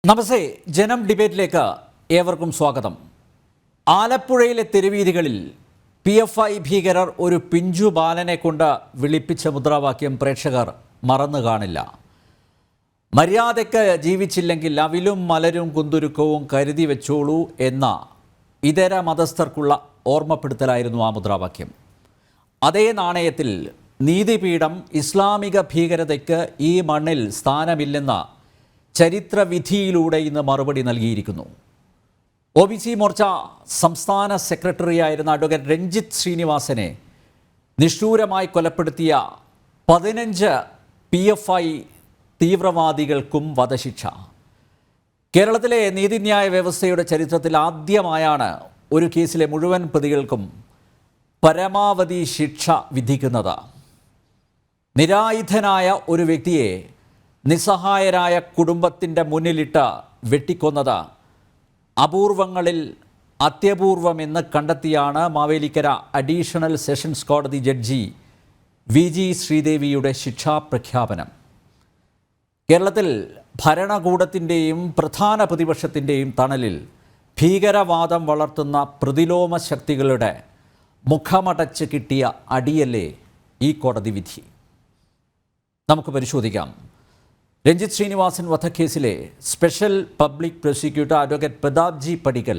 നമസ്തേ, ജനം ഡിബേറ്റിലേക്ക് ഏവർക്കും സ്വാഗതം. ആലപ്പുഴയിലെ തെരുവീഥികളിൽ PFI ഭീകരർ ഒരു പിഞ്ചു ബാലനെ കൊണ്ട് വിളിപ്പിച്ച മുദ്രാവാക്യം പ്രേക്ഷകർ മറന്നു കാണില്ല. മര്യാദയ്ക്ക് ജീവിച്ചില്ലെങ്കിൽ അവിലും മലരും കുന്തുരുക്കവും കരുതി വെച്ചോളൂ എന്ന ഇതര മതസ്ഥർക്കുള്ള ഓർമ്മപ്പെടുത്തലായിരുന്നു ആ മുദ്രാവാക്യം. അതേ നാണയത്തിൽ നീതിപീഠം ഇസ്ലാമിക ഭീകരതയ്ക്ക് ഈ മണ്ണിൽ സ്ഥാനമില്ലെന്ന ചരിത്രവിധിയിലൂടെ ഇന്ന് മറുപടി നൽകിയിരിക്കുന്നു. OBC മോർച്ച സംസ്ഥാന സെക്രട്ടറിയായിരുന്ന അഡ്വക്കേറ്റ് രഞ്ജിത്ത് ശ്രീനിവാസനെ നിഷ്ഠൂരമായി കൊലപ്പെടുത്തിയ 15 PFI തീവ്രവാദികൾക്കും വധശിക്ഷ. കേരളത്തിലെ നീതിന്യായ വ്യവസ്ഥയുടെ ചരിത്രത്തിൽ ആദ്യമായാണ് ഒരു കേസിലെ മുഴുവൻ പ്രതികൾക്കും പരമാവധി ശിക്ഷ വിധിക്കുന്നത്. നിരായുധനായ ഒരു വ്യക്തിയെ നിസ്സഹായരായ കുടുംബത്തിൻ്റെ മുന്നിലിട്ട് വെട്ടിക്കൊന്നത് അപൂർവങ്ങളിൽ അത്യപൂർവമെന്ന് കണ്ടെത്തിയാണ് മാവേലിക്കര അഡീഷണൽ സെഷൻസ് കോടതി ജഡ്ജി VG ശ്രീദേവിയുടെ ശിക്ഷാ പ്രഖ്യാപനം. കേരളത്തിൽ ഭരണകൂടത്തിൻ്റെയും പ്രധാന പ്രതിപക്ഷത്തിൻ്റെയും തണലിൽ ഭീകരവാദം വളർത്തുന്ന പ്രതിലോമ ശക്തികളുടെ മുഖമടച്ച് കിട്ടിയ അടിയല്ലേ ഈ കോടതി വിധി? നമുക്ക് പരിശോധിക്കാം. രഞ്ജിത്ത് ശ്രീനിവാസൻ വധക്കേസിലെ special public prosecutor advocate Prathap G Padikkal,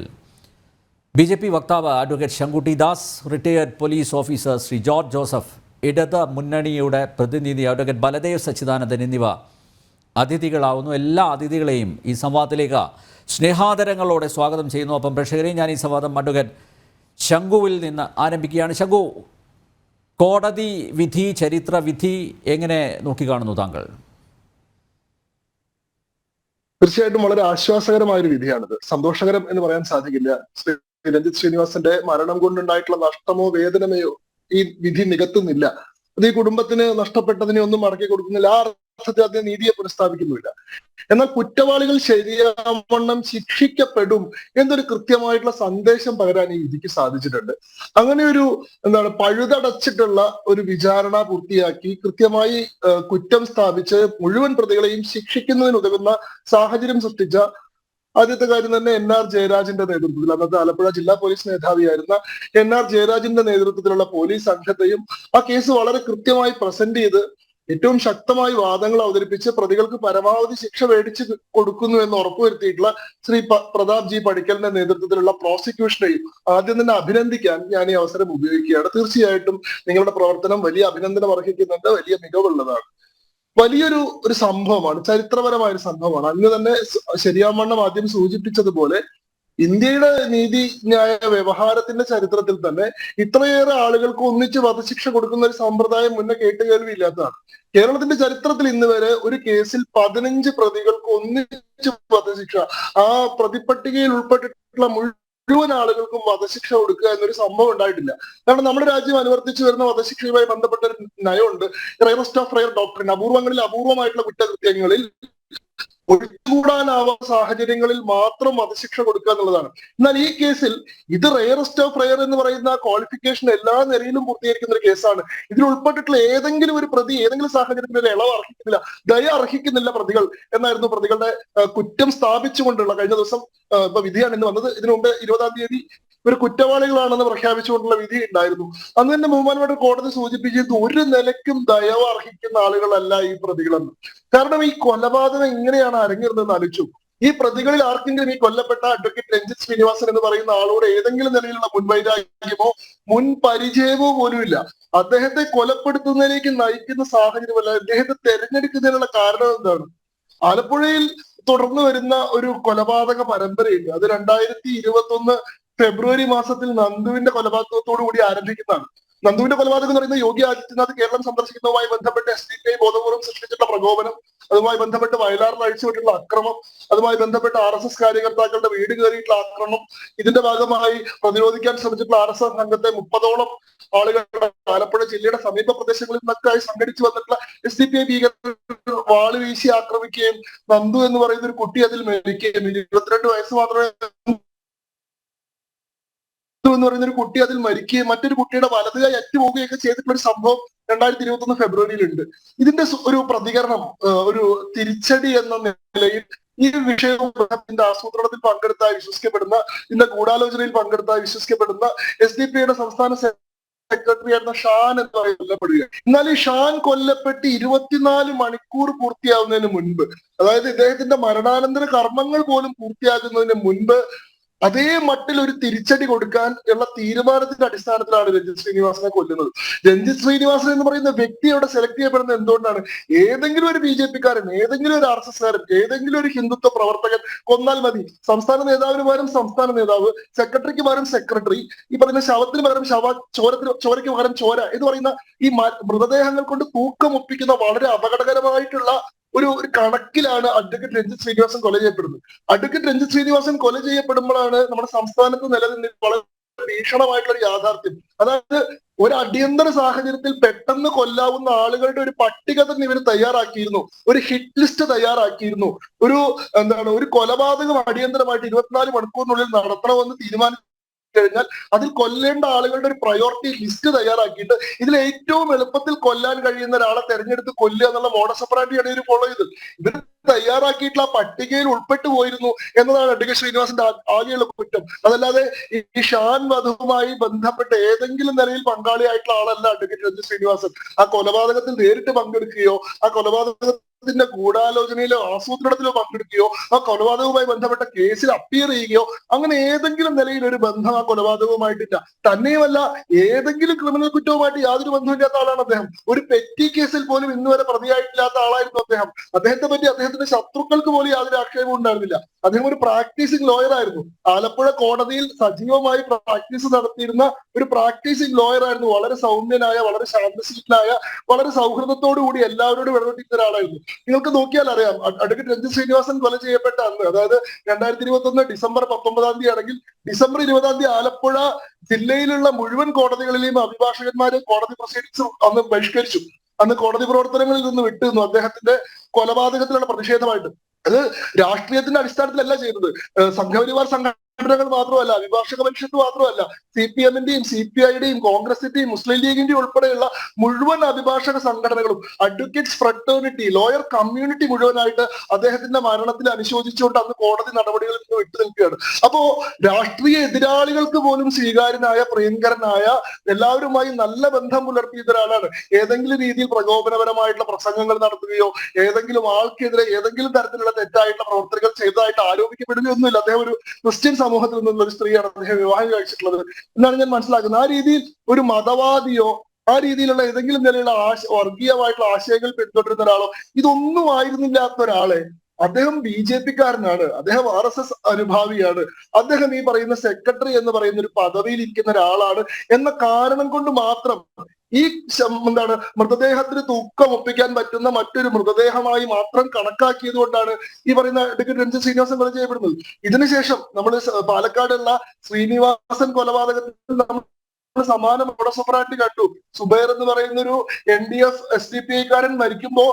BJP വക്താവ് advocate Shankutty Das, retired police officer Shri George Joseph, ഇടത് മുന്നണിയുടെ പ്രതിനിധി അഡ്വക്കേറ്റ് ബലദേവ് സച്ചിദാനന്ദൻ എന്നിവ അതിഥികളാവുന്നു. എല്ലാ അതിഥികളെയും ഈ സംവാദത്തിലേക്ക് സ്നേഹാദരങ്ങളോടെ സ്വാഗതം ചെയ്യുന്നു. അപ്പം പ്രേക്ഷകരെയും ഞാൻ ഈ സംവാദം അഡ്വക്കേറ്റ് ശങ്കുവിൽ നിന്ന് ആരംഭിക്കുകയാണ്. ശങ്കു, കോടതി വിധി, ചരിത്ര വിധി എങ്ങനെ നോക്കിക്കാണുന്നു താങ്കൾ? തീർച്ചയായിട്ടും വളരെ ആശ്വാസകരമായ ഒരു വിധിയാണിത്. സന്തോഷകരം എന്ന് പറയാൻ സാധിക്കില്ല. രഞ്ജിത്ത് ശ്രീനിവാസന്റെ മരണം കൊണ്ടുണ്ടായിട്ടുള്ള നഷ്ടമോ വേദനമയോ ഈ വിധി നികത്തുന്നില്ല. അത് ഈ കുടുംബത്തിന് നഷ്ടപ്പെട്ടതിനെ ഒന്നും മടക്കി കൊടുക്കുന്നില്ല. ആ അർത്ഥത്തിൽ അതിനെ നീതിയെ പുനഃസ്ഥാപിക്കുന്നില്ല. എന്നാൽ കുറ്റവാളികൾ ശരിയാവണ്ണം ശിക്ഷിക്കപ്പെടും എന്നൊരു കൃത്യമായിട്ടുള്ള സന്ദേശം പകരാൻ ഈ വിധിക്ക് സാധിച്ചിട്ടുണ്ട്. അങ്ങനെ ഒരു പഴുതടച്ചിട്ടുള്ള ഒരു വിചാരണ പൂർത്തിയാക്കി കൃത്യമായി കുറ്റം സ്ഥാപിച്ച് മുഴുവൻ പ്രതികളെയും ശിക്ഷിക്കുന്നതിനുതകുന്ന സാഹചര്യം സൃഷ്ടിച്ച ആദ്യത്തെ കാര്യം തന്നെ NR ജയരാജിന്റെ നേതൃത്വത്തിൽ, അന്നത്തെ ആലപ്പുഴ ജില്ലാ പോലീസ് മേധാവിയായിരുന്ന NR ജയരാജിന്റെ നേതൃത്വത്തിലുള്ള പോലീസ് സംഘത്തെയും ആ കേസ് വളരെ കൃത്യമായി പ്രസന്റ് ചെയ്ത് ഏറ്റവും ശക്തമായി വാദങ്ങൾ അവതരിപ്പിച്ച് പ്രതികൾക്ക് പരമാവധി ശിക്ഷ മേടിച്ച് കൊടുക്കുന്നു എന്ന് ഉറപ്പുവരുത്തിയിട്ടുള്ള ശ്രീ പ്രതാപ് ജി പടിക്കലിന്റെ നേതൃത്വത്തിലുള്ള പ്രോസിക്യൂഷനെയും ആദ്യം തന്നെ അഭിനന്ദിക്കാൻ ഞാൻ ഈ അവസരം ഉപയോഗിക്കുകയാണ്. തീർച്ചയായിട്ടും നിങ്ങളുടെ പ്രവർത്തനം വലിയ അഭിനന്ദനം അർഹിക്കുന്നുണ്ട്, വലിയ മികവുള്ളതാണ്. വലിയൊരു സംഭവമാണ്, ചരിത്രപരമായ ഒരു സംഭവമാണ്. അങ്ങ് തന്നെ ശരിയാവണ്ണം ആദ്യം സൂചിപ്പിച്ചതുപോലെ ഇന്ത്യയുടെ നീതിന്യായ വ്യവഹാരത്തിന്റെ ചരിത്രത്തിൽ തന്നെ ഇത്രയേറെ ആളുകൾക്ക് ഒന്നിച്ച് വധശിക്ഷ കൊടുക്കുന്ന ഒരു സമ്പ്രദായം മുന്നേ കേട്ടുകേൾവിയില്ലാത്തതാണ്. കേരളത്തിന്റെ ചരിത്രത്തിൽ ഇന്ന് വരെ ഒരു കേസിൽ 15 പ്രതികൾക്ക് ഒന്നിച്ച് വധശിക്ഷ, ആ പ്രതിപട്ടികയിൽ ഉൾപ്പെട്ടിട്ടുള്ള മുഴുവൻ ആളുകൾക്കും വധശിക്ഷ കൊടുക്കുക എന്നൊരു സംഭവം ഉണ്ടായിട്ടില്ല. കാരണം നമ്മുടെ രാജ്യം അനുവർത്തിച്ചു വരുന്ന വധശിക്ഷയുമായി ബന്ധപ്പെട്ട ഒരു നയമുണ്ട്, റയറസ്റ്റ് ഓഫ് റയർ ഡോക്ട്രിൻ. അപൂർവങ്ങളിൽ അപൂർവമായിട്ടുള്ള കുറ്റകൃത്യങ്ങളിൽ ഒഴിച്ചുകൂടാനാവാത്ത സാഹചര്യങ്ങളിൽ മാത്രം വധശിക്ഷ കൊടുക്കുക എന്നുള്ളതാണ്. എന്നാൽ ഈ കേസിൽ ഇത് റയറസ്റ്റ് ഓഫ് റയർ എന്ന് പറയുന്ന ക്വാളിഫിക്കേഷൻ എല്ലാ നിലയിലും പൂർത്തീകരിക്കുന്ന ഒരു കേസാണ്. ഇതിൽ ഉൾപ്പെട്ടിട്ടുള്ള ഏതെങ്കിലും ഒരു പ്രതി ഏതെങ്കിലും സാഹചര്യത്തിൽ ഒരു ഇളവ് അർഹിക്കുന്നില്ല, ദയ അർഹിക്കുന്നില്ല പ്രതികൾ എന്നായിരുന്നു പ്രതികളുടെ കുറ്റം സ്ഥാപിച്ചുകൊണ്ടുള്ള കഴിഞ്ഞ ദിവസം ഇപ്പൊ വിധിയാണ് ഇന്ന് വന്നത്. ഇതിനു മുമ്പ് 20-ാം തീയതി ഇവർ കുറ്റവാളികളാണെന്ന് പ്രഖ്യാപിച്ചുകൊണ്ടുള്ള വിധി ഉണ്ടായിരുന്നു. അന്ന് തന്നെ ബഹുമാനപ്പെട്ട കോടതി സൂചിപ്പിച്ചത് ഒരു നിലയ്ക്കും ദയവ് അർഹിക്കുന്ന ആളുകളല്ല ഈ പ്രതികളെന്ന്. കാരണം ഈ കൊലപാതകം എങ്ങനെയാണ് അരങ്ങേറുന്നതെന്ന് ആലോചിച്ചു. ഈ പ്രതികളിൽ ആർക്കെങ്കിലും ഈ കൊല്ലപ്പെട്ട അഡ്വക്കേറ്റ് രഞ്ജിത്ത് ശ്രീനിവാസൻ എന്ന് പറയുന്ന ആളോട് ഏതെങ്കിലും നിലയിലുള്ള മുൻവൈരാഗ്യമോ മുൻ പരിചയമോ പോലും ഇല്ല. അദ്ദേഹത്തെ കൊലപ്പെടുത്തുന്നതിലേക്ക് നയിക്കുന്ന സാഹചര്യമല്ല, അദ്ദേഹത്തെ തെരഞ്ഞെടുക്കുന്നതിനുള്ള കാരണം എന്താണ്? ആലപ്പുഴയിൽ തുടർന്നു വരുന്ന ഒരു കൊലപാതക പരമ്പരയുണ്ട്. അത് 2021 ഫെബ്രുവരി മാസത്തിൽ നന്ദുവിന്റെ കൊലപാതകത്തോടു കൂടി ആരംഭിക്കുന്നതാണ്. നന്ദുവിന്റെ കൊലപാതകം എന്ന് പറയുന്നത് യോഗി ആദിത്യനാഥ് കേരളം സന്ദർശിക്കുന്നതുമായി ബന്ധപ്പെട്ട് SDPI ബോധപൂർവ്വം സൃഷ്ടിച്ചിട്ടുള്ള പ്രകോപനം, അതുമായി ബന്ധപ്പെട്ട് വയലാറിൽ അഴിച്ചുവിട്ടുള്ള അക്രമം, അതുമായി ബന്ധപ്പെട്ട് RSS കാര്യകർത്താക്കളുടെ വീട് കയറിയിട്ടുള്ള ആക്രമണം, ഇതിന്റെ ഭാഗമായി പ്രതിരോധിക്കാൻ ശ്രമിച്ചിട്ടുള്ള RSS സംഘത്തെ 30ഓളം ആളുകളുടെ ആലപ്പുഴ ജില്ലയുടെ സമീപ പ്രദേശങ്ങളിൽ നിന്നൊക്കെ സംഘടിച്ചു വന്നിട്ടുള്ള SDPI ഭീകരർ വാള് വീശി ആക്രമിക്കുകയും നന്ദു എന്ന് പറയുന്ന ഒരു കുട്ടി അതിൽ മരിക്കുകയും 22 വയസ്സ് മാത്രമേ എന്ന് പറയുന്ന ഒരു കുട്ടി അതിൽ മരിക്കുകയും മറ്റൊരു കുട്ടിയുടെ വലതുകൈ അറ്റുപോകുകയൊക്കെ ചെയ്തിട്ടുള്ള ഒരു സംഭവം 2021 ഫെബ്രുവരിയിലുണ്ട്. ഇതിന്റെ ഒരു പ്രതികരണം, ഒരു തിരിച്ചടി എന്ന നിലയിൽ ഈ വിഷയവും ഇതിന്റെ ആസൂത്രണത്തിൽ പങ്കെടുത്തായി വിശ്വസിക്കപ്പെടുന്ന, ഇതിന്റെ ഗൂഢാലോചനയിൽ പങ്കെടുത്തായി വിശ്വസിക്കപ്പെടുന്ന SDPIയുടെ സംസ്ഥാന സെക്രട്ടറി ആയിരുന്ന ഷാൻ എന്ന് കൊല്ലപ്പെടുക. എന്നാൽ ഈ ഷാൻ കൊല്ലപ്പെട്ട് 24 മണിക്കൂർ പൂർത്തിയാവുന്നതിന് മുൻപ്, അതായത് ഇദ്ദേഹത്തിന്റെ മരണാനന്തര കർമ്മങ്ങൾ പോലും പൂർത്തിയാകുന്നതിന് മുൻപ് അതേ മട്ടിൽ ഒരു തിരിച്ചടി കൊടുക്കാൻ ഉള്ള തീരുമാനത്തിന്റെ അടിസ്ഥാനത്തിലാണ് രഞ്ജിത്ത് ശ്രീനിവാസനെ കൊല്ലുന്നത്. രഞ്ജിത്ത് ശ്രീനിവാസൻ എന്ന് പറയുന്ന വ്യക്തി അവിടെ സെലക്ട് ചെയ്യപ്പെടുന്നത് എന്തുകൊണ്ടാണ്? ഏതെങ്കിലും ഒരു BJP-കാരൻ, ഏതെങ്കിലും ഒരു RSS-കാരൻ, ഏതെങ്കിലും ഒരു ഹിന്ദുത്വ പ്രവർത്തകൻ കൊന്നാൽ മതി. സംസ്ഥാന നേതാവിന് പകരം സംസ്ഥാന നേതാവ്, സെക്രട്ടറിക്ക് പകരം സെക്രട്ടറി, ഈ പറയുന്ന ശവത്തിന് പകരം ചോരയ്ക്ക് പകരം ചോര എന്ന് പറയുന്ന ഈ മൃതദേഹങ്ങൾ കൊണ്ട് തൂക്കം ഒപ്പിക്കുന്ന വളരെ അപകടകരമായിട്ടുള്ള ഒരു കണക്കിലാണ് അഡ്വക്കേറ്റ് രഞ്ജിത്ത് ശ്രീനിവാസൻ കൊല ചെയ്യപ്പെടുന്നത്. അഡ്വക്കേറ്റ് രഞ്ജിത്ത് ശ്രീനിവാസൻ കൊല ചെയ്യപ്പെടുമ്പോഴാണ് നമ്മുടെ സംസ്ഥാനത്ത് നിലനിന്ന് വളരെ ഭീഷണമായിട്ടുള്ള ഒരു യാഥാർത്ഥ്യം. അതായത് ഒരു അടിയന്തര സാഹചര്യത്തിൽ പെട്ടെന്ന് കൊല്ലാവുന്ന ആളുകളുടെ ഒരു പട്ടിക തന്നെ ഇവർ തയ്യാറാക്കിയിരുന്നു, ഒരു ഹിറ്റ് ലിസ്റ്റ് തയ്യാറാക്കിയിരുന്നു. ഒരു കൊലപാതകം അടിയന്തരമായിട്ട് 24 മണിക്കൂറിനുള്ളിൽ നടത്തണമെന്ന് തീരുമാനിച്ചു കഴിഞ്ഞാൽ അതിൽ കൊല്ലേണ്ട ആളുകളുടെ ഒരു പ്രയോറിറ്റി ലിസ്റ്റ് തയ്യാറാക്കിയിട്ട് ഇതിൽ ഏറ്റവും എളുപ്പത്തിൽ കൊല്ലാൻ കഴിയുന്ന ഒരാളെ തെരഞ്ഞെടുത്ത് കൊല്ലുക എന്നുള്ള മോഡസ് ഓപ്പറാൻഡിയാണ് ഇവർ ഫോളോ ചെയ്തത്. ഇവർ തയ്യാറാക്കിയിട്ടുള്ള ആ പട്ടികയിൽ ഉൾപ്പെട്ടു പോയിരുന്നു എന്നതാണ് അഡ്വക്കേറ്റ് ശ്രീനിവാസന്റെ ആകെയുള്ള കുറ്റം. അതല്ലാതെ ഈ ഷാൻ വധവുമായി ബന്ധപ്പെട്ട് ഏതെങ്കിലും നിലയിൽ പങ്കാളിയായിട്ടുള്ള ആളല്ല അഡ്വക്കേറ്റ് രഞ്ജിത്ത് ശ്രീനിവാസൻ. ആ കൊലപാതകത്തിൽ നേരിട്ട് പങ്കെടുക്കുകയോ ആ കൊലപാതകത്തിന്റെ ഗൂഢാലോചനയിലോ ആസൂത്രണത്തിലോ പങ്കെടുക്കുകയോ ആ കൊലപാതകവുമായി ബന്ധപ്പെട്ട കേസിൽ അപ്പിയർ ചെയ്യുകയോ അങ്ങനെ ഏതെങ്കിലും നിലയിൽ ഒരു ബന്ധം ആ കൊലപാതകവുമായിട്ടില്ല. തന്നെയുമല്ല, ഏതെങ്കിലും ക്രിമിനൽ കുറ്റവുമായിട്ട് യാതൊരു ബന്ധമില്ലാത്ത ആളാണ് അദ്ദേഹം. ഒരു പെറ്റി കേസിൽ പോലും ഇന്നുവരെ പ്രതിയായിട്ടില്ലാത്ത ആളായിരുന്നു അദ്ദേഹം. അദ്ദേഹത്തെ പറ്റി അദ്ദേഹത്തിന്റെ ശത്രുക്കൾക്ക് പോലും യാതൊരു ആക്ഷേപവും ഉണ്ടായിരുന്നില്ല. അദ്ദേഹം ഒരു പ്രാക്ടീസിംഗ് ലോയർ ആയിരുന്നു. ആലപ്പുഴ കോടതിയിൽ സജീവമായി പ്രാക്ടീസ് നടത്തിയിരുന്ന ഒരു പ്രാക്ടീസിംഗ് ലോയർ ആയിരുന്നു. വളരെ സൗമ്യനായ, വളരെ ശാന്തശീലനായ, വളരെ സൗഹൃദത്തോടു കൂടി എല്ലാവരോടും ഇടപെട്ടിരുന്ന ഒരാളായിരുന്നു. നിങ്ങൾക്ക് നോക്കിയാൽ അറിയാം, അഡ്വക്കേറ്റ് രഞ്ജിത്ത് ശ്രീനിവാസൻ കൊല ചെയ്യപ്പെട്ട അന്ന്, അതായത് 2021 ഡിസംബർ 19 ആണെങ്കിൽ ഡിസംബർ 20 ആലപ്പുഴ ജില്ലയിലുള്ള മുഴുവൻ കോടതികളിലെയും അഭിഭാഷകന്മാര് കോടതി പ്രൊസീഡിങ്സ് അന്ന് ബഹിഷ്കരിച്ചു. അന്ന് കോടതി പ്രവർത്തനങ്ങളിൽ നിന്ന് വിട്ടുനിന്നു അദ്ദേഹത്തിന്റെ കൊലപാതകത്തിലുള്ള പ്രതിഷേധമായിട്ട്. അത് രാഷ്ട്രീയത്തിന്റെ അടിസ്ഥാനത്തിലല്ല ചെയ്തത്. സംഘപരിവാർ സംഘടനകൾ മാത്രമല്ല, അഭിഭാഷക പരിഷത്ത് മാത്രമല്ല, CPM-ന്റെയും CPI-യുടെയും കോൺഗ്രസിന്റെയും മുസ്ലിം ലീഗിന്റെയും ഉൾപ്പെടെയുള്ള മുഴുവൻ അഭിഭാഷക സംഘടനകളും, അഡ്വക്കേറ്റ്സ് ഫ്രട്ടേണിറ്റി, ലോയർ കമ്മ്യൂണിറ്റി മുഴുവനായിട്ട് അദ്ദേഹത്തിന്റെ മരണത്തിൽ അനുശോചിച്ചുകൊണ്ട് അന്ന് കോടതി നടപടികളിൽ നിന്ന് വിട്ടു നിൽക്കുകയാണ്. അപ്പോ രാഷ്ട്രീയ എതിരാളികൾക്ക് പോലും സ്വീകാര്യനായ, പ്രിയങ്കരനായ, എല്ലാവരുമായി നല്ല ബന്ധം പുലർത്തിയ ഒരാളാണ്. ഏതെങ്കിലും രീതിയിൽ പ്രകോപനപരമായിട്ടുള്ള പ്രസംഗങ്ങൾ നടത്തുകയോ ഏതെങ്കിലും ആൾക്കെതിരെ ഏതെങ്കിലും തരത്തിലുള്ള തെറ്റായിട്ടുള്ള പ്രവർത്തനങ്ങൾ ചെയ്തതായിട്ട് ആരോപിക്കപ്പെടുകയൊന്നുമില്ല. അദ്ദേഹം ഒരു ക്രിസ്ത്യൻ സമൂഹത്തിൽ നിന്നുള്ള ഒരു സ്ത്രീയാണ് അദ്ദേഹം വിവാഹം കഴിച്ചിട്ടുള്ളത് എന്നാണ് ഞാൻ മനസ്സിലാക്കുന്നത്. ആ രീതിയിൽ ഒരു മതവാദിയോ ആ രീതിയിലുള്ള ഏതെങ്കിലും നിലയിലുള്ള വർഗീയമായിട്ടുള്ള ആശയങ്ങൾ പിന്തുടരുന്ന ഒരാളോ ഇതൊന്നും ആയിരുന്നില്ലാത്ത ഒരാളെ അദ്ദേഹം BJP-കാരനാണ്, അദ്ദേഹം RSS അനുഭാവിയാണ്, അദ്ദേഹം ഈ പറയുന്ന സെക്രട്ടറി എന്ന് പറയുന്ന ഒരു പദവിയിൽ ഇരിക്കുന്ന ഒരാളാണ് എന്ന കാരണം കൊണ്ട് മാത്രം ഈ മൃതദേഹത്തിന് തൂക്കം ഒപ്പിക്കാൻ പറ്റുന്ന മറ്റൊരു മൃതദേഹമായി മാത്രം കണക്കാക്കിയത് കൊണ്ടാണ് ഈ പറയുന്ന അഡ്വക്കേറ്റ് രഞ്ജിത്ത് ശ്രീനിവാസൻ കൊല ചെയ്യപ്പെടുന്നത്. ഇതിനുശേഷം നമ്മൾ പാലക്കാടുള്ള ശ്രീനിവാസൻ കൊലപാതകത്തിൽ നമ്മൾ സമാന മോഡസ് ഓപ്പറാൻഡി കണ്ടു. സുബൈർ എന്ന് പറയുന്ന ഒരു NDF SDPI-കാരൻ മരിക്കുമ്പോ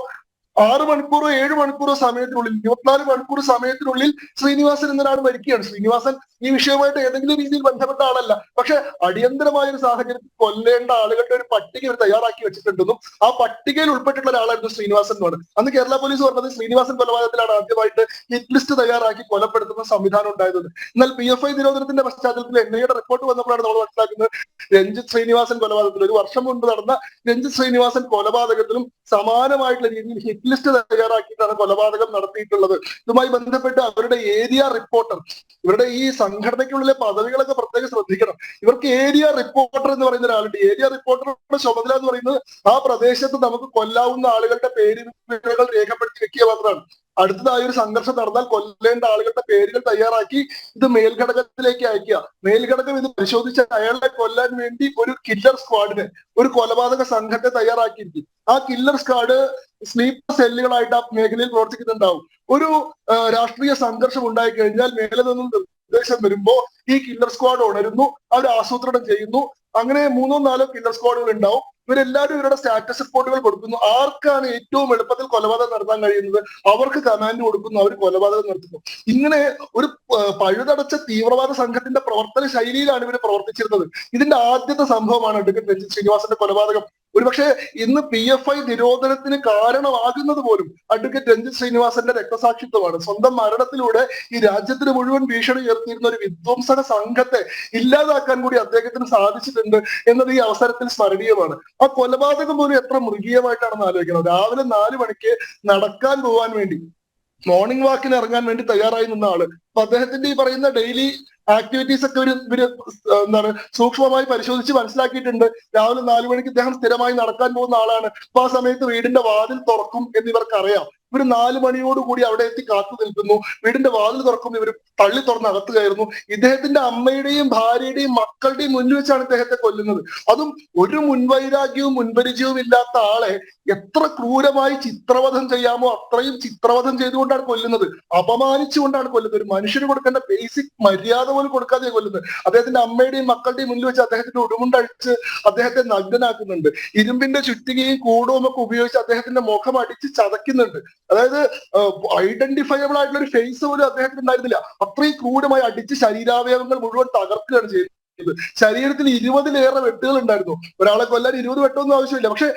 6 മണിക്കൂറോ 7 മണിക്കൂറോ സമയത്തിനുള്ളിൽ, 24 മണിക്കൂർ സമയത്തിനുള്ളിൽ ശ്രീനിവാസൻ എന്നൊരാൾ മരിക്കുകയാണ്. ശ്രീനിവാസൻ ഈ വിഷയവുമായിട്ട് ഏതെങ്കിലും രീതിയിൽ ബന്ധപ്പെട്ട ആളല്ല. പക്ഷെ അടിയന്തരമായ ഒരു സാഹചര്യത്തിൽ കൊല്ലേണ്ട ആളുകളുടെ ഒരു പട്ടിക ഇവർ തയ്യാറാക്കി വെച്ചിട്ടുണ്ടെന്നും ആ പട്ടികയിൽ ഉൾപ്പെട്ടിട്ടുള്ള ഒരാളായിരുന്നു ശ്രീനിവാസൻ എന്നാണ് അന്ന് കേരള പോലീസ് പറഞ്ഞത്. ശ്രീനിവാസൻ കൊലപാതകത്തിലാണ് ആദ്യമായിട്ട് ഹിറ്റ് ലിസ്റ്റ് തയ്യാറാക്കി കൊലപ്പെടുത്തുന്ന സംവിധാനം ഉണ്ടായത്. എന്നാൽ PFI നിരോധനത്തിന്റെ പശ്ചാത്തലത്തിൽ NIA-യുടെ റിപ്പോർട്ട് വന്നപ്പോഴാണ് നമ്മൾ മനസ്സിലാക്കുന്നത് രഞ്ജിത്ത് ശ്രീനിവാസൻ കൊലപാതകത്തിൽ, ഒരു വർഷം മുൻപ് നടന്ന രഞ്ജിത്ത് ശ്രീനിവാസൻ കൊലപാതകത്തിലും സമാനമായിട്ടുള്ള രീതിയിൽ ഹിറ്റ് ലിസ്റ്റ് തയ്യാറാക്കിയിട്ടാണ് കൊലപാതകം നടത്തിയിട്ടുള്ളത്. ഇതുമായി ബന്ധപ്പെട്ട് അവരുടെ ഏരിയ റിപ്പോർട്ടർ, ഇവരുടെ ഈ സംഘടനയ്ക്കുള്ളിലെ പദവികളൊക്കെ പ്രത്യേകം ശ്രദ്ധിക്കണം. ഇവർക്ക് ഏരിയ റിപ്പോർട്ടർ എന്ന് പറയുന്ന ഒരാളുണ്ട്. ഏരിയ റിപ്പോർട്ടറുടെ ചുമതല എന്ന് പറയുന്നത് ആ പ്രദേശത്ത് നമുക്ക് കൊല്ലാവുന്ന ആളുകളുടെ പേരുകൾ രേഖപ്പെടുത്തി വെക്കുക മാത്രമാണ്. അടുത്തതായി ഒരു സംഘർഷം നടന്നാൽ കൊല്ലേണ്ട ആളുകളുടെ പേരുകൾ തയ്യാറാക്കി ഇത് മേൽഘടകത്തിലേക്ക് അയക്കുക. മേൽഘടകം ഇത് പരിശോധിച്ച് അയാളെ കൊല്ലാൻ വേണ്ടി ഒരു കില്ലർ സ്ക്വാഡിനെ, ഒരു കൊലപാതക സംഘത്തെ തയ്യാറാക്കിയിരിക്കും. ആ കില്ലർ സ്ക്വാഡ് സ്ലീപ്പർ സെല്ലുകളായിട്ട് ആ മേഖലയിൽ പ്രവർത്തിക്കുന്നുണ്ടാവും. ഒരു രാഷ്ട്രീയ സംഘർഷം ഉണ്ടായി കഴിഞ്ഞാൽ മേലെ നിന്നും നിർദ്ദേശം വരുമ്പോ ഈ കില്ലർ സ്ക്വാഡ് ഉണരുന്നു, അവർ ആസൂത്രണം ചെയ്യുന്നു. അങ്ങനെ 3-4 കില്ലർ സ്ക്വാഡുകൾ ഉണ്ടാവും. ഇവരെല്ലാവരും ഇവരുടെ സ്റ്റാറ്റസ് റിപ്പോർട്ടുകൾ കൊടുക്കുന്നു. ആർക്കാണ് ഏറ്റവും എളുപ്പത്തിൽ കൊലപാതകം നടത്താൻ കഴിയുന്നത് അവർക്ക് കമാൻഡ് കൊടുക്കുന്നു, അവർ കൊലപാതകം നടത്തുന്നു. ഇങ്ങനെ ഒരു പഴുതടച്ച തീവ്രവാദ സംഘത്തിന്റെ പ്രവർത്തന ശൈലിയിലാണ് ഇവർ പ്രവർത്തിച്ചിരുന്നത്. ഇതിന്റെ ആദ്യത്തെ സംഭവമാണ് അഡ്വക്കേറ്റ് രഞ്ജിത്ത് ശ്രീനിവാസന്റെ കൊലപാതകം. ഒരുപക്ഷെ ഇന്ന് PFI നിരോധനത്തിന് കാരണമാകുന്നത് പോലും അഡ്വക്കേറ്റ് രഞ്ജിത്ത് ശ്രീനിവാസന്റെ രക്തസാക്ഷിത്വമാണ്. സ്വന്തം മരണത്തിലൂടെ ഈ രാജ്യത്തിന് മുഴുവൻ ഭീഷണി ഉയർത്തിയിരുന്ന ഒരു വിധ്വംസക സംഘത്തെ ഇല്ലാതാക്കാൻ കൂടി അദ്ദേഹത്തിന് സാധിച്ചിട്ടുണ്ട് എന്നത് ഈ അവസരത്തിൽ സ്മരണീയമാണ്. ആ കൊലപാതകം പോലും എത്ര മൃഗീയമായിട്ടാണെന്ന് ആലോചിക്കണം. രാവിലെ 4 മണിക്ക് നടക്കാൻ പോകാൻ വേണ്ടി, മോർണിംഗ് വാക്കിന് ഇറങ്ങാൻ വേണ്ടി തയ്യാറായി നിന്ന ആള്. അപ്പൊ അദ്ദേഹത്തിന്റെ ഈ പറയുന്ന ഡെയിലി ആക്ടിവിറ്റീസ് ഒക്കെ ഇവര് എന്താണ് സൂക്ഷ്മമായി പരിശോധിച്ച് മനസ്സിലാക്കിയിട്ടുണ്ട്. രാവിലെ 4 മണിക്ക് ഇദ്ദേഹം സ്ഥിരമായി നടക്കാൻ പോകുന്ന ആളാണ്. അപ്പൊ ആ സമയത്ത് വീടിന്റെ വാതിൽ തുറക്കും എന്നിവർക്കറിയാം. ഇവർ 4 മണിയോടുകൂടി അവിടെ എത്തി കാത്തു നിൽക്കുന്നു. വീടിന്റെ വാതിൽ തുറക്കും, ഇവർ തള്ളി തുറന്ന് അകത്ത് കയറുന്നു. ഇദ്ദേഹത്തിന്റെ അമ്മയുടെയും ഭാര്യയുടെയും മക്കളുടെയും മുന്നിൽ വെച്ചാണ് ഇദ്ദേഹത്തെ കൊല്ലുന്നത്. അതും ഒരു മുൻവൈരാഗ്യവും മുൻപരിചയവും ഇല്ലാത്ത ആളെ എത്ര ക്രൂരമായി ചിത്രവധം ചെയ്യാമോ അത്രയും ചിത്രവധം ചെയ്തുകൊണ്ടാണ് കൊല്ലുന്നത്. അപമാനിച്ചുകൊണ്ടാണ് കൊല്ലുന്നത്. ഒരു മനുഷ്യന് കൊടുക്കേണ്ട ബേസിക് മര്യാദ പോലും കൊടുക്കാതെ കൊല്ലുന്നത്. അദ്ദേഹത്തിന്റെ അമ്മയുടെയും മക്കളുടെയും മുന്നിൽ വെച്ച് അദ്ദേഹത്തിന്റെ ഉടുമുണ്ടഴിച്ച് അദ്ദേഹത്തെ നഗ്നനാക്കുന്നുണ്ട്. ഇരുമ്പിന്റെ ചുറ്റികയും കൂടവും ഒക്കെ ഉപയോഗിച്ച് അദ്ദേഹത്തിന്റെ മുഖം അടിച്ച് ചതയ്ക്കുന്നുണ്ട്. അതായത് ഐഡന്റിഫയബിൾ ആയിട്ടുള്ള ഒരു ഫേസ് പോലും അദ്ദേഹത്തിന് ഉണ്ടായിരുന്നില്ല. അത്രയും ക്രൂരമായി അടിച്ച് ശരീരാവയവങ്ങൾ മുഴുവൻ തകർക്കുകയാണ് ചെയ്യുന്നത്. ശരീരത്തിൽ 20-ലേറെ വെട്ടുകൾ ഉണ്ടായിരുന്നു. ഒരാളെ കൊല്ലാൻ 20 വെട്ടൊന്നും ആവശ്യമില്ല. പക്ഷെ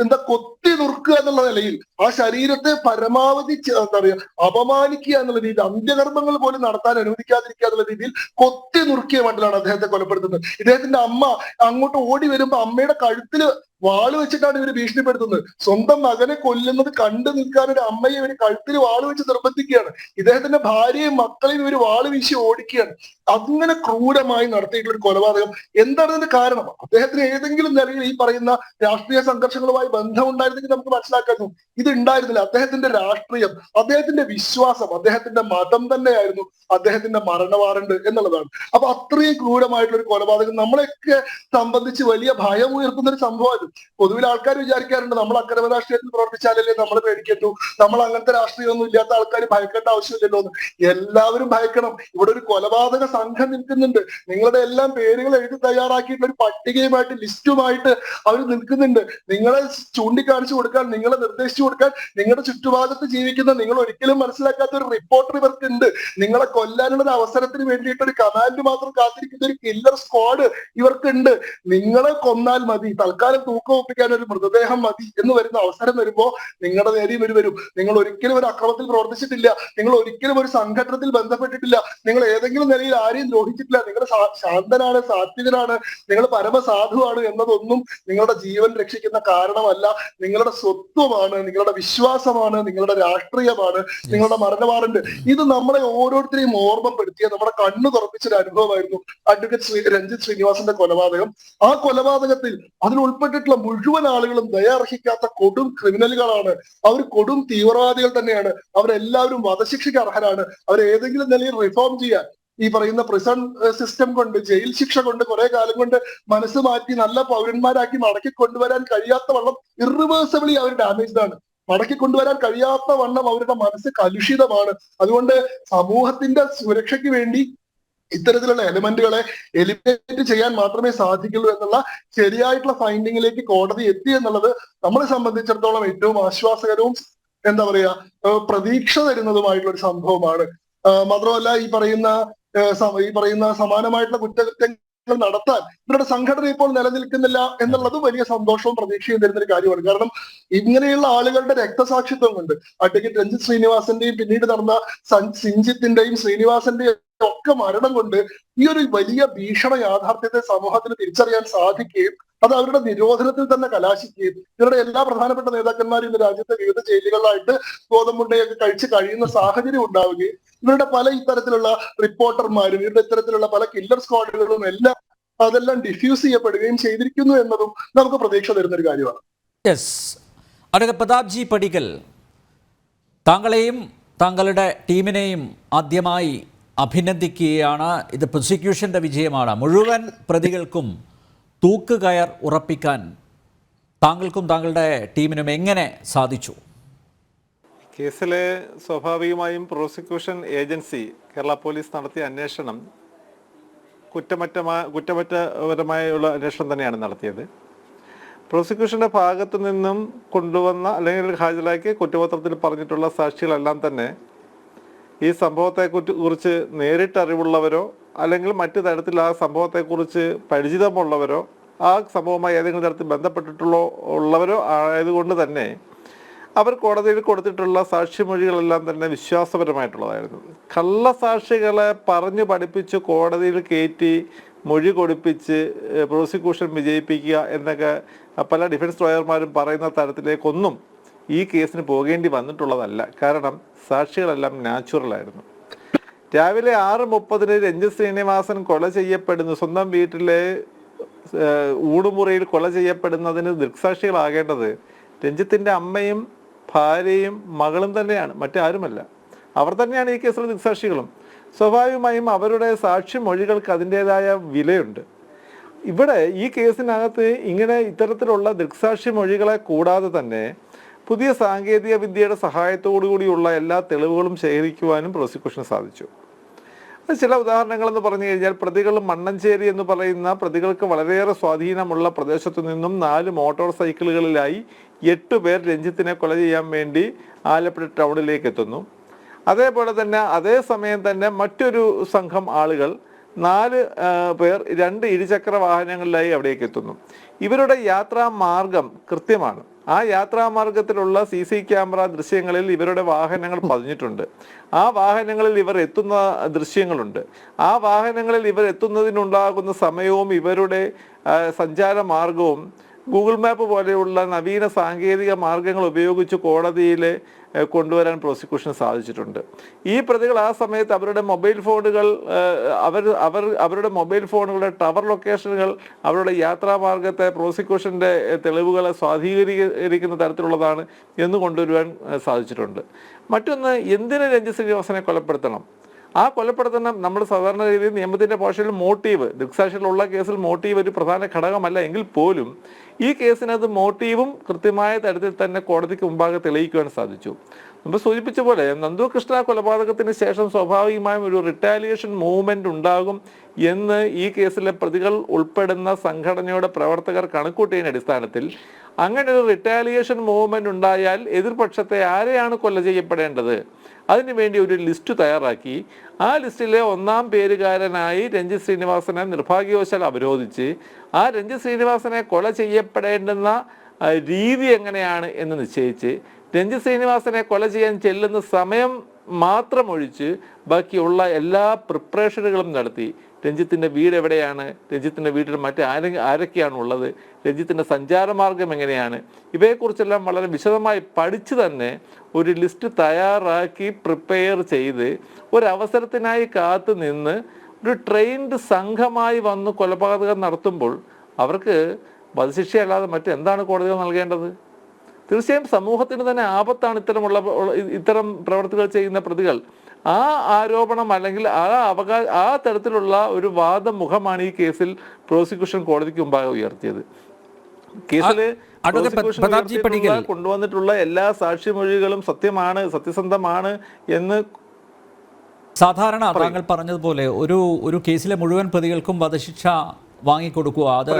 എന്താ കൊത്തി നുറുക്കുക എന്നുള്ള നിലയിൽ ആ ശരീരത്തെ പരമാവധി എന്താ പറയാ അപമാനിക്കുക എന്നുള്ള രീതിയിൽ, അന്ത്യകർമ്മങ്ങൾ പോലും നടത്താൻ അനുവദിക്കാതിരിക്കുക എന്നുള്ള രീതിയിൽ കൊത്തി നുറുക്കിയ മട്ടിലാണ് അദ്ദേഹത്തെ കൊലപ്പെടുത്തുന്നത്. ഇദ്ദേഹത്തിന്റെ അമ്മ അങ്ങോട്ട് ഓടി വരുമ്പോ അമ്മയുടെ കഴുത്തില് വാള് വെച്ചിട്ടാണ് ഇവര് ഭീഷണിപ്പെടുത്തുന്നത്. സ്വന്തം മകനെ കൊല്ലുന്നത് കണ്ടു നിൽക്കാൻ ഒരു അമ്മയെ ഇവര് കഴുത്തിൽ വാള് വെച്ച് നിർബന്ധിക്കുകയാണ്. ഇദ്ദേഹത്തിന്റെ ഭാര്യയും മക്കളെയും ഇവര് വാള് വീശി ഓടിക്കുകയാണ്. അങ്ങനെ ക്രൂരമായി നടത്തിയിട്ടുള്ള ഒരു കൊലപാതകം. എന്താണ് ഇതിന്റെ കാരണം? അദ്ദേഹത്തിന് ഏതെങ്കിലും നിലയിൽ ഈ പറയുന്ന രാഷ്ട്രീയ സംഘർഷങ്ങളുമായി ബന്ധമുണ്ടായിരുന്നെങ്കിൽ നമുക്ക് മനസ്സിലാക്കായിരുന്നു. ഇത് ഉണ്ടായിരുന്നില്ല. അദ്ദേഹത്തിന്റെ രാഷ്ട്രീയം, അദ്ദേഹത്തിന്റെ വിശ്വാസം, അദ്ദേഹത്തിന്റെ മതം തന്നെയായിരുന്നു അദ്ദേഹത്തിന്റെ മരണ വാറണ്ട് എന്നുള്ളതാണ്. അപ്പൊ അത്രയും ക്രൂരമായിട്ടുള്ള ഒരു കൊലപാതകം നമ്മളെയൊക്കെ സംബന്ധിച്ച് വലിയ ഭയം ഉയർത്തുന്ന ഒരു സംഭവമായിരുന്നു. പൊതുവിൽ ആൾക്കാർ വിചാരിക്കാറുണ്ട് നമ്മൾ അക്രമ രാഷ്ട്രീയത്തിൽ പ്രവർത്തിച്ചാലല്ലേ നമ്മൾ പേടിക്കണ്ടു, നമ്മൾ അങ്ങനത്തെ രാഷ്ട്രീയമൊന്നും ഇല്ലാത്ത ആൾക്കാർ ഭയക്കേണ്ട ആവശ്യമില്ലല്ലോ എന്ന്. എല്ലാവരും ഭയക്കണം. ഇവിടെ ഒരു കൊലപാതക സംഘം നിൽക്കുന്നുണ്ട്. നിങ്ങളുടെ എല്ലാം പേരുകൾ എഴുതി തയ്യാറാക്കിയിട്ടുള്ള ഒരു പട്ടികയുമായിട്ട് ലിസ്റ്റുമായിട്ട് അവർ നിൽക്കുന്നുണ്ട്. നിങ്ങളെ ചൂണ്ടിക്കാണിച്ചു കൊടുക്കാൻ, നിങ്ങളെ നിർദ്ദേശിച്ചു കൊടുക്കാൻ, നിങ്ങളുടെ ചുറ്റുഭാഗത്ത് ജീവിക്കുന്ന നിങ്ങൾ ഒരിക്കലും മനസ്സിലാക്കാത്ത ഒരു റിപ്പോർട്ടർ ഇവർക്കുണ്ട്. നിങ്ങളെ കൊല്ലാനുള്ള ഒരു അവസരത്തിന് വേണ്ടിയിട്ട് ഒരു കമാൻഡ് മാത്രം കാത്തിരിക്കുന്ന ഒരു കില്ലർ സ്ക്വാഡ് ഇവർക്കുണ്ട്. നിങ്ങളെ കൊന്നാൽ മതി, തൽക്കാലം തൂക്കം ഒപ്പിക്കാൻ ഒരു മൃതദേഹം മതി എന്ന് വരുന്ന അവസരം വരുമ്പോ നിങ്ങളുടെ നേരെയും വരും. നിങ്ങൾ ഒരിക്കലും ഒരു അക്രമത്തിൽ പ്രവർത്തിച്ചിട്ടില്ല, നിങ്ങൾ ഒരിക്കലും ഒരു സംഘടനത്തിൽ ബന്ധപ്പെട്ടിട്ടില്ല, നിങ്ങൾ ഏതെങ്കിലും നിലയിൽ ആരെയും ദ്രോഹിച്ചിട്ടില്ല, നിങ്ങൾ ശാന്തനാണ്, സാത്വികനാണ്, നിങ്ങൾ പരമസാധുവാണ് എന്നതൊന്നും നിങ്ങളുടെ ജീവൻ രക്ഷിക്കുന്ന കാരണമല്ല. നിങ്ങളുടെ സ്വത്വമാണ്, നിങ്ങളുടെ വിശ്വാസമാണ്, നിങ്ങളുടെ രാഷ്ട്രീയമാണ് നിങ്ങളുടെ മരണവാറണ്ട്. ഇത് നമ്മളെ ഓരോരുത്തരെയും ഓർമ്മപ്പെടുത്തിയ, നമ്മുടെ കണ്ണു തുറപ്പിച്ചൊരു അനുഭവമായിരുന്നു അഡ്വക്കേറ്റ് രഞ്ജിത്ത് ശ്രീനിവാസന്റെ കൊലപാതകം. ആ കൊലപാതകത്തിൽ അതിൽ ഉൾപ്പെട്ടിട്ടുള്ള മുഴുവൻ ആളുകളും ദയാർഹിക്കാത്ത കൊടും ക്രിമിനലുകളാണ്. അവർ കൊടും തീവ്രവാദികൾ തന്നെയാണ്. അവരെല്ലാവരും വധശിക്ഷയ്ക്ക് അർഹരാണ്. അവർ ഏതെങ്കിലും നിലയിൽ റിഫോം ചെയ്യാൻ, ഈ പറയുന്ന പ്രിസൺ സിസ്റ്റം കൊണ്ട്, ജയിൽ ശിക്ഷ കൊണ്ട് കുറെ കാലം കൊണ്ട് മനസ്സ് മാറ്റി നല്ല പൗരന്മാരാക്കി മടക്കി കൊണ്ടുവരാൻ കഴിയാത്ത വണ്ണം ഇറിവേഴ്സിബിളി അവർ ഡാമേജ്ഡ് ആണ്. മടക്കി കൊണ്ടുവരാൻ കഴിയാത്ത വണ്ണം അവരുടെ മനസ്സ് കലുഷിതമാണ്. അതുകൊണ്ട് സമൂഹത്തിന്റെ സുരക്ഷയ്ക്ക് വേണ്ടി ഇത്തരത്തിലുള്ള എലിമെന്റുകളെ എലിമിനേറ്റ് ചെയ്യാൻ മാത്രമേ സാധിക്കുള്ളൂ എന്നുള്ള ശരിയായിട്ടുള്ള ഫൈൻഡിങ്ങിലേക്ക് കോടതി എത്തി എന്നുള്ളത് നമ്മളെ സംബന്ധിച്ചിടത്തോളം ഏറ്റവും ആശ്വാസകരവും എന്താ പറയാ പ്രതീക്ഷ തരുന്നതുമായിട്ടുള്ള ഒരു സംഭവമാണ്. മാത്രമല്ല ഈ പറയുന്ന സമാനമായിട്ടുള്ള കുറ്റകൃത്യങ്ങൾ നടത്താൻ ഇവരുടെ സംഘടന ഇപ്പോൾ നിലനിൽക്കുന്നില്ല എന്നുള്ളത് വലിയ സന്തോഷവും പ്രതീക്ഷയും തരുന്ന ഒരു കാര്യമാണ്. കാരണം ഇങ്ങനെയുള്ള ആളുകളുടെ രക്തസാക്ഷിത്വം കൊണ്ട് അഡ്വക്കേറ്റ് രഞ്ജിത്ത് ശ്രീനിവാസന്റെയും പിന്നീട് നടന്ന സിഞ്ചിത്തിന്റെയും ശ്രീനിവാസന്റെയും ഒക്കെ മരണം കൊണ്ട് ഈ ഒരു വലിയ ഭീഷണ യാഥാർത്ഥ്യത്തെ സമൂഹത്തിന് തിരിച്ചറിയാൻ സാധിക്കുകയും അത് അവരുടെ നിരോധനത്തിൽ തന്നെ കലാശിക്കുകയും ഇവരുടെ എല്ലാ പ്രധാനപ്പെട്ട നേതാക്കന്മാരും ഇന്ന് രാജ്യത്തെ വിവിധ ജയിലുകളിലായിട്ട് ഗോതമ്പുണ്ടയൊക്കെ കഴിച്ച് കഴിയുന്ന സാഹചര്യം ഉണ്ടാവുകയും ഇവരുടെ പല ഇത്തരത്തിലുള്ള റിപ്പോർട്ടർമാരും ഇവരുടെ ഇത്തരത്തിലുള്ള പല കില്ലർ സ്ക്വാഡുകളും എല്ലാം അതെല്ലാം ഡിഫ്യൂസ് ചെയ്യപ്പെടുകയും ചെയ്തിരിക്കുന്നു എന്നതും നമുക്ക് പ്രതീക്ഷ തരുന്ന ഒരു കാര്യമാണ്. യെസ്, അഡ്വക്കേറ്റ് പ്രതാപ് ജി പടിക്കൽ, താങ്കളെയും താങ്കളുടെ ടീമിനെയും ആദ്യമായി അഭിനന്ദിക്കുകയാണ്. ഇത് പ്രോസിക്യൂഷൻ്റെ വിജയമാണ്. മുഴുവൻ പ്രതികൾക്കും തൂക്കുകയർ ഉറപ്പിക്കാൻ താങ്കൾക്കും താങ്കളുടെ ടീമിനും എങ്ങനെ സാധിച്ചു? കേസിലെ സ്വാഭാവികമായും പ്രോസിക്യൂഷൻ ഏജൻസി കേരള പോലീസ് നടത്തിയ അന്വേഷണം കുറ്റമറ്റപരമായുള്ള അന്വേഷണം തന്നെയാണ് നടത്തിയത്. പ്രോസിക്യൂഷൻ്റെ ഭാഗത്തു നിന്നും കൊണ്ടുവന്ന അല്ലെങ്കിൽ ഹാജരാക്കി കുറ്റപത്രത്തിൽ പറഞ്ഞിട്ടുള്ള സാക്ഷികളെല്ലാം തന്നെ ഈ സംഭവത്തെക്കുറിച്ച് നേരിട്ട് അറിവുള്ളവരോ അല്ലെങ്കിൽ മറ്റു തരത്തിൽ ആ സംഭവത്തെക്കുറിച്ച് പരിചിതമുള്ളവരോ ആ സംഭവവുമായി ഏതെങ്കിലും തരത്തിൽ ഉള്ളവരോ ആയതുകൊണ്ട് തന്നെ അവർ കോടതിയിൽ കൊടുത്തിട്ടുള്ള സാക്ഷിമൊഴികളെല്ലാം തന്നെ വിശ്വാസപരമായിട്ടുള്ളതായിരുന്നു. കള്ളസാക്ഷികളെ പറഞ്ഞു പഠിപ്പിച്ച് കോടതിയിൽ കയറ്റി മൊഴി കൊടുപ്പിച്ച് പ്രോസിക്യൂഷൻ വിജയിപ്പിക്കുക എന്നൊക്കെ പല ഡിഫൻസ് ലോയർമാരും പറയുന്ന തരത്തിലേക്കൊന്നും ഈ കേസിന് പോകേണ്ടി വന്നിട്ടുള്ളതല്ല. കാരണം സാക്ഷികളെല്ലാം നാച്ചുറലായിരുന്നു. രാവിലെ 6:30 രഞ്ജിത്ത് ശ്രീനിവാസൻ കൊല ചെയ്യപ്പെടുന്നു, സ്വന്തം വീട്ടിലെ ഊടുമുറിയിൽ കൊല ചെയ്യപ്പെടുന്നതിന് ദൃക്സാക്ഷികളാകേണ്ടത് രഞ്ജിത്തിൻ്റെ അമ്മയും ഭാര്യയും മകളും തന്നെയാണ്, മറ്റാരുമല്ല. അവർ തന്നെയാണ് ഈ കേസിലെ ദൃക്സാക്ഷികളും. സ്വാഭാവികമായും അവരുടെ സാക്ഷി മൊഴികൾക്ക് അതിൻ്റെതായ വിലയുണ്ട്. ഇവിടെ ഈ കേസിനകത്ത് ഇത്തരത്തിലുള്ള ദൃക്സാക്ഷി മൊഴികളെ കൂടാതെ തന്നെ പുതിയ സാങ്കേതിക വിദ്യയുടെ സഹായത്തോടു കൂടിയുള്ള എല്ലാ തെളിവുകളും ശേഖരിക്കുവാനും പ്രോസിക്യൂഷന് സാധിച്ചു. അത് ചില ഉദാഹരണങ്ങളെന്ന് പറഞ്ഞു കഴിഞ്ഞാൽ, പ്രതികൾ മണ്ണഞ്ചേരി എന്ന് പറയുന്ന പ്രതികൾക്ക് വളരെയേറെ സ്വാധീനമുള്ള പ്രദേശത്തു നിന്നും 4 മോട്ടോർ സൈക്കിളുകളിലായി 8 പേർ രഞ്ജിത്തിനെ കൊല ചെയ്യാൻ വേണ്ടി ആലപ്പുഴ ടൗണിലേക്ക് എത്തുന്നു. അതേപോലെ തന്നെ അതേ സമയം തന്നെ മറ്റൊരു സംഘം ആളുകൾ 4 പേർ 2 ഇരുചക്ര വാഹനങ്ങളിലായി അവിടേക്ക് എത്തുന്നു. ഇവരുടെ യാത്രാ മാർഗം കൃത്യമാണ്. ആ യാത്രാമാർഗത്തിലുള്ള CC ക്യാമറ ദൃശ്യങ്ങളിൽ ഇവരുടെ വാഹനങ്ങൾ പതിഞ്ഞിട്ടുണ്ട്. ആ വാഹനങ്ങളിൽ ഇവർ എത്തുന്ന ദൃശ്യങ്ങളുണ്ട്. ആ വാഹനങ്ങളിൽ ഇവർ എത്തുന്നതിനുണ്ടാകുന്ന സമയവും ഇവരുടെ സഞ്ചാര മാർഗവും ഗൂഗിൾ മാപ്പ് പോലെയുള്ള നവീന സാങ്കേതിക മാർഗങ്ങൾ ഉപയോഗിച്ച് കോടതിയിൽ കൊണ്ടുവരാൻ പ്രോസിക്യൂഷന് സാധിച്ചിട്ടുണ്ട്. ഈ പ്രതികൾ ആ സമയത്ത് അവരുടെ മൊബൈൽ ഫോണുകൾ അവരുടെ മൊബൈൽ ഫോണുകളുടെ ടവർ ലൊക്കേഷനുകൾ അവരുടെ യാത്രാമാർഗത്തെ പ്രോസിക്യൂഷൻ്റെ തെളിവുകളെ സ്വാധീകരിക്കുന്ന തരത്തിലുള്ളതാണ് എന്ന് കൊണ്ടുവരുവാൻ സാധിച്ചിട്ടുണ്ട്. മറ്റൊന്ന്, എന്തിന് രഞ്ജിത്ത് ശ്രീനിവാസനെ കൊലപ്പെടുത്തണം? ആ കൊലപ്പെടുത്തണം നമ്മൾ സാധാരണ രീതിയിൽ നിയമത്തിൻ്റെ ഭാഷയിൽ മോട്ടീവ്, ദൃക്സാക്ഷികളുള്ള കേസിൽ മോട്ടീവ് ഒരു പ്രധാന ഘടകമല്ല എങ്കിൽ പോലും ഈ കേസിനകത്ത് മോട്ടീവും കൃത്യമായ തരത്തിൽ തന്നെ കോടതിക്ക് മുമ്പാകെ തെളിയിക്കുവാൻ സാധിച്ചു. നമ്മൾ സൂചിപ്പിച്ച പോലെ നന്ദുകൃഷ്ണ കൊലപാതകത്തിന് ശേഷം സ്വാഭാവികമായും ഒരു റിട്ടാലിയേഷൻ മൂവ്മെന്റ് ഉണ്ടാകും എന്ന് ഈ കേസിലെ പ്രതികൾ ഉൾപ്പെടുന്ന സംഘടനയുടെ പ്രവർത്തകർ കണക്കൂട്ടിയതിൻ്റെ അടിസ്ഥാനത്തിൽ അങ്ങനെ ഒരു റിട്ടാലിയേഷൻ മൂവ്മെന്റ് ഉണ്ടായാൽ എതിർപക്ഷത്തെ ആരെയാണ് കൊല ചെയ്യപ്പെടേണ്ടത് അതിനുവേണ്ടി ഒരു ലിസ്റ്റ് തയ്യാറാക്കി ആ ലിസ്റ്റിലെ 1-ാം പേരുകാരനായി രഞ്ജിത്ത് ശ്രീനിവാസനെ നിർഭാഗ്യവശാൽ അവരോധിച്ച് ആ രഞ്ജിത്ത് ശ്രീനിവാസനെ കൊല ചെയ്യപ്പെടേണ്ടുന്ന രീതി എങ്ങനെയാണ് എന്ന് നിശ്ചയിച്ച് രഞ്ജിത്ത് ശ്രീനിവാസനെ കൊല ചെയ്യാൻ ചെല്ലുന്ന സമയം മാത്രം ഒഴിച്ച് ബാക്കിയുള്ള എല്ലാ പ്രിപ്പറേഷനുകളും നടത്തി രഞ്ജിത്തിൻ്റെ വീട് എവിടെയാണ്, രഞ്ജിത്തിൻ്റെ വീട്ടിൽ ആരൊക്കെയാണ് ഉള്ളത്, രഞ്ജിത്തിൻ്റെ സഞ്ചാരമാർഗം എങ്ങനെയാണ്, ഇവയെക്കുറിച്ചെല്ലാം വളരെ വിശദമായി പഠിച്ച് തന്നെ ഒരു ലിസ്റ്റ് തയ്യാറാക്കി പ്രിപ്പയർ ചെയ്ത് ഒരവസരത്തിനായി കാത്തു നിന്ന് ഒരു ട്രെയിൻഡ് സംഘമായി വന്ന് കൊലപാതകം നടത്തുമ്പോൾ അവർക്ക് വധശിക്ഷയല്ലാതെ മറ്റെന്താണ് കോടതികൾ നൽകേണ്ടത്? തീർച്ചയായും സമൂഹത്തിന് തന്നെ ആപത്താണ് ഇത്തരം പ്രവർത്തികൾ ചെയ്യുന്ന പ്രതികൾ. ആ ആരോപണം അല്ലെങ്കിൽ ആ തരത്തിലുള്ള ഒരു വാദമുഖമാണ് ഈ കേസിൽ പ്രോസിക്യൂഷൻ കോടതിക്ക് മുമ്പാകെ ഉയർത്തിയത്. കേസിൽ കൊണ്ടുവന്നിട്ടുള്ള എല്ലാ സാക്ഷിമൊഴികളും സത്യസന്ധമാണ് എന്ന് സാധാരണ താങ്കൾ പറഞ്ഞതുപോലെ ഒരു കേസിലെ മുഴുവൻ പ്രതികൾക്കും വധശിക്ഷ വാങ്ങിക്കൊടുക്കുക അത്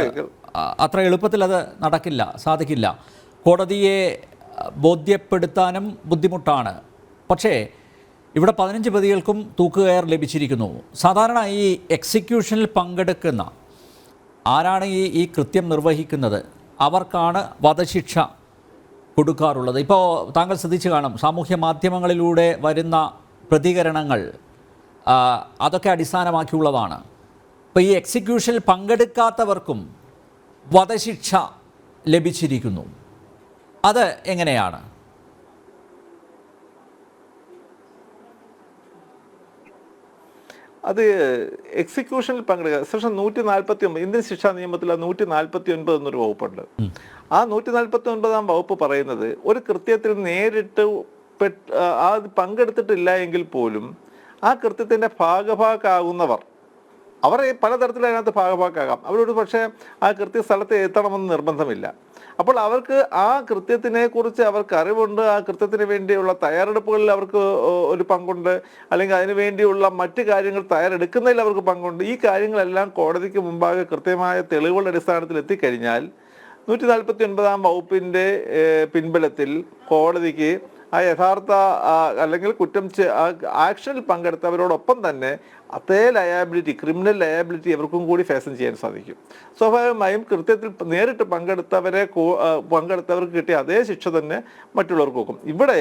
അത്ര എളുപ്പത്തിൽ അത് സാധിക്കില്ല. കോടതിയെ ബോധ്യപ്പെടുത്താനും ബുദ്ധിമുട്ടാണ്. പക്ഷേ ഇവിടെ 15 പ്രതികൾക്കും തൂക്കുകയർ ലഭിച്ചിരിക്കുന്നു. സാധാരണ ഈ എക്സിക്യൂഷനിൽ പങ്കെടുക്കുന്ന ആരാണ് ഈ കൃത്യം നിർവഹിക്കുന്നത് അവർക്കാണ് വധശിക്ഷ കൊടുക്കാറുള്ളത്. ഇപ്പോൾ താങ്കൾ ശ്രദ്ധിച്ചു കാണും, സാമൂഹ്യ മാധ്യമങ്ങളിലൂടെ വരുന്ന പ്രതികരണങ്ങൾ അതൊക്കെ അടിസ്ഥാനമാക്കിയുള്ളതാണ്. ഇപ്പോൾ ഈ എക്സിക്യൂഷനിൽ പങ്കെടുക്കാത്തവർക്കും വധശിക്ഷ ലഭിച്ചിരിക്കുന്നു. അത് എങ്ങനെയാണ്? അത് എക്സിക്യൂഷനിൽ പങ്കെടുക്കുക സെക്ഷൻ 149 ഇന്ത്യൻ ശിക്ഷാ നിയമത്തിൽ 149 എന്നൊരു വകുപ്പുണ്ട്. ആ 149-ാം വകുപ്പ് പറയുന്നത് ഒരു കൃത്യത്തിൽ നേരിട്ട് പങ്കെടുത്തിട്ടില്ല എങ്കിൽ പോലും ആ കൃത്യത്തിൻ്റെ ഭാഗഭാക്കാകുന്നവർ അവർ പലതരത്തിൽ അതിനകത്ത് ഭാഗഭാക്കാകാം. അവരോട് പക്ഷേ ആ കൃത്യസ്ഥലത്ത് എത്തണമെന്ന് നിർബന്ധമില്ല. അപ്പോൾ അവർക്ക് ആ കൃത്യത്തിനെ കുറിച്ച് അവർക്ക് അറിവുണ്ട്, ആ കൃത്യത്തിന് വേണ്ടിയുള്ള തയ്യാറെടുപ്പുകളിൽ അവർക്ക് ഒരു പങ്കുണ്ട്, അല്ലെങ്കിൽ അതിനു വേണ്ടിയുള്ള മറ്റു കാര്യങ്ങൾ തയ്യാറെടുക്കുന്നതിൽ അവർക്ക് പങ്കുണ്ട്. ഈ കാര്യങ്ങളെല്ലാം കോടതിക്ക് മുമ്പാകെ കൃത്യമായ തെളിവുകളുടെ അടിസ്ഥാനത്തിൽ എത്തിക്കഴിഞ്ഞാൽ 149-ാം വകുപ്പിൻ്റെ പിൻബലത്തിൽ കോടതിക്ക് ആ യഥാർത്ഥ അല്ലെങ്കിൽ ആക്ഷനിൽ പങ്കെടുത്തവരോടൊപ്പം തന്നെ അതേ ലയബിലിറ്റി, ക്രിമിനൽ ലയബിലിറ്റി ഇവർക്കും കൂടി ഫേസ് ചെയ്യാൻ സാധിക്കും. സ്വാഭാവികമായും കൃത്യത്തിൽ നേരിട്ട് പങ്കെടുത്തവർക്ക് കിട്ടിയ അതേ ശിക്ഷ തന്നെ മറ്റുള്ളവർക്ക് കൊടുക്കും. ഇവിടെ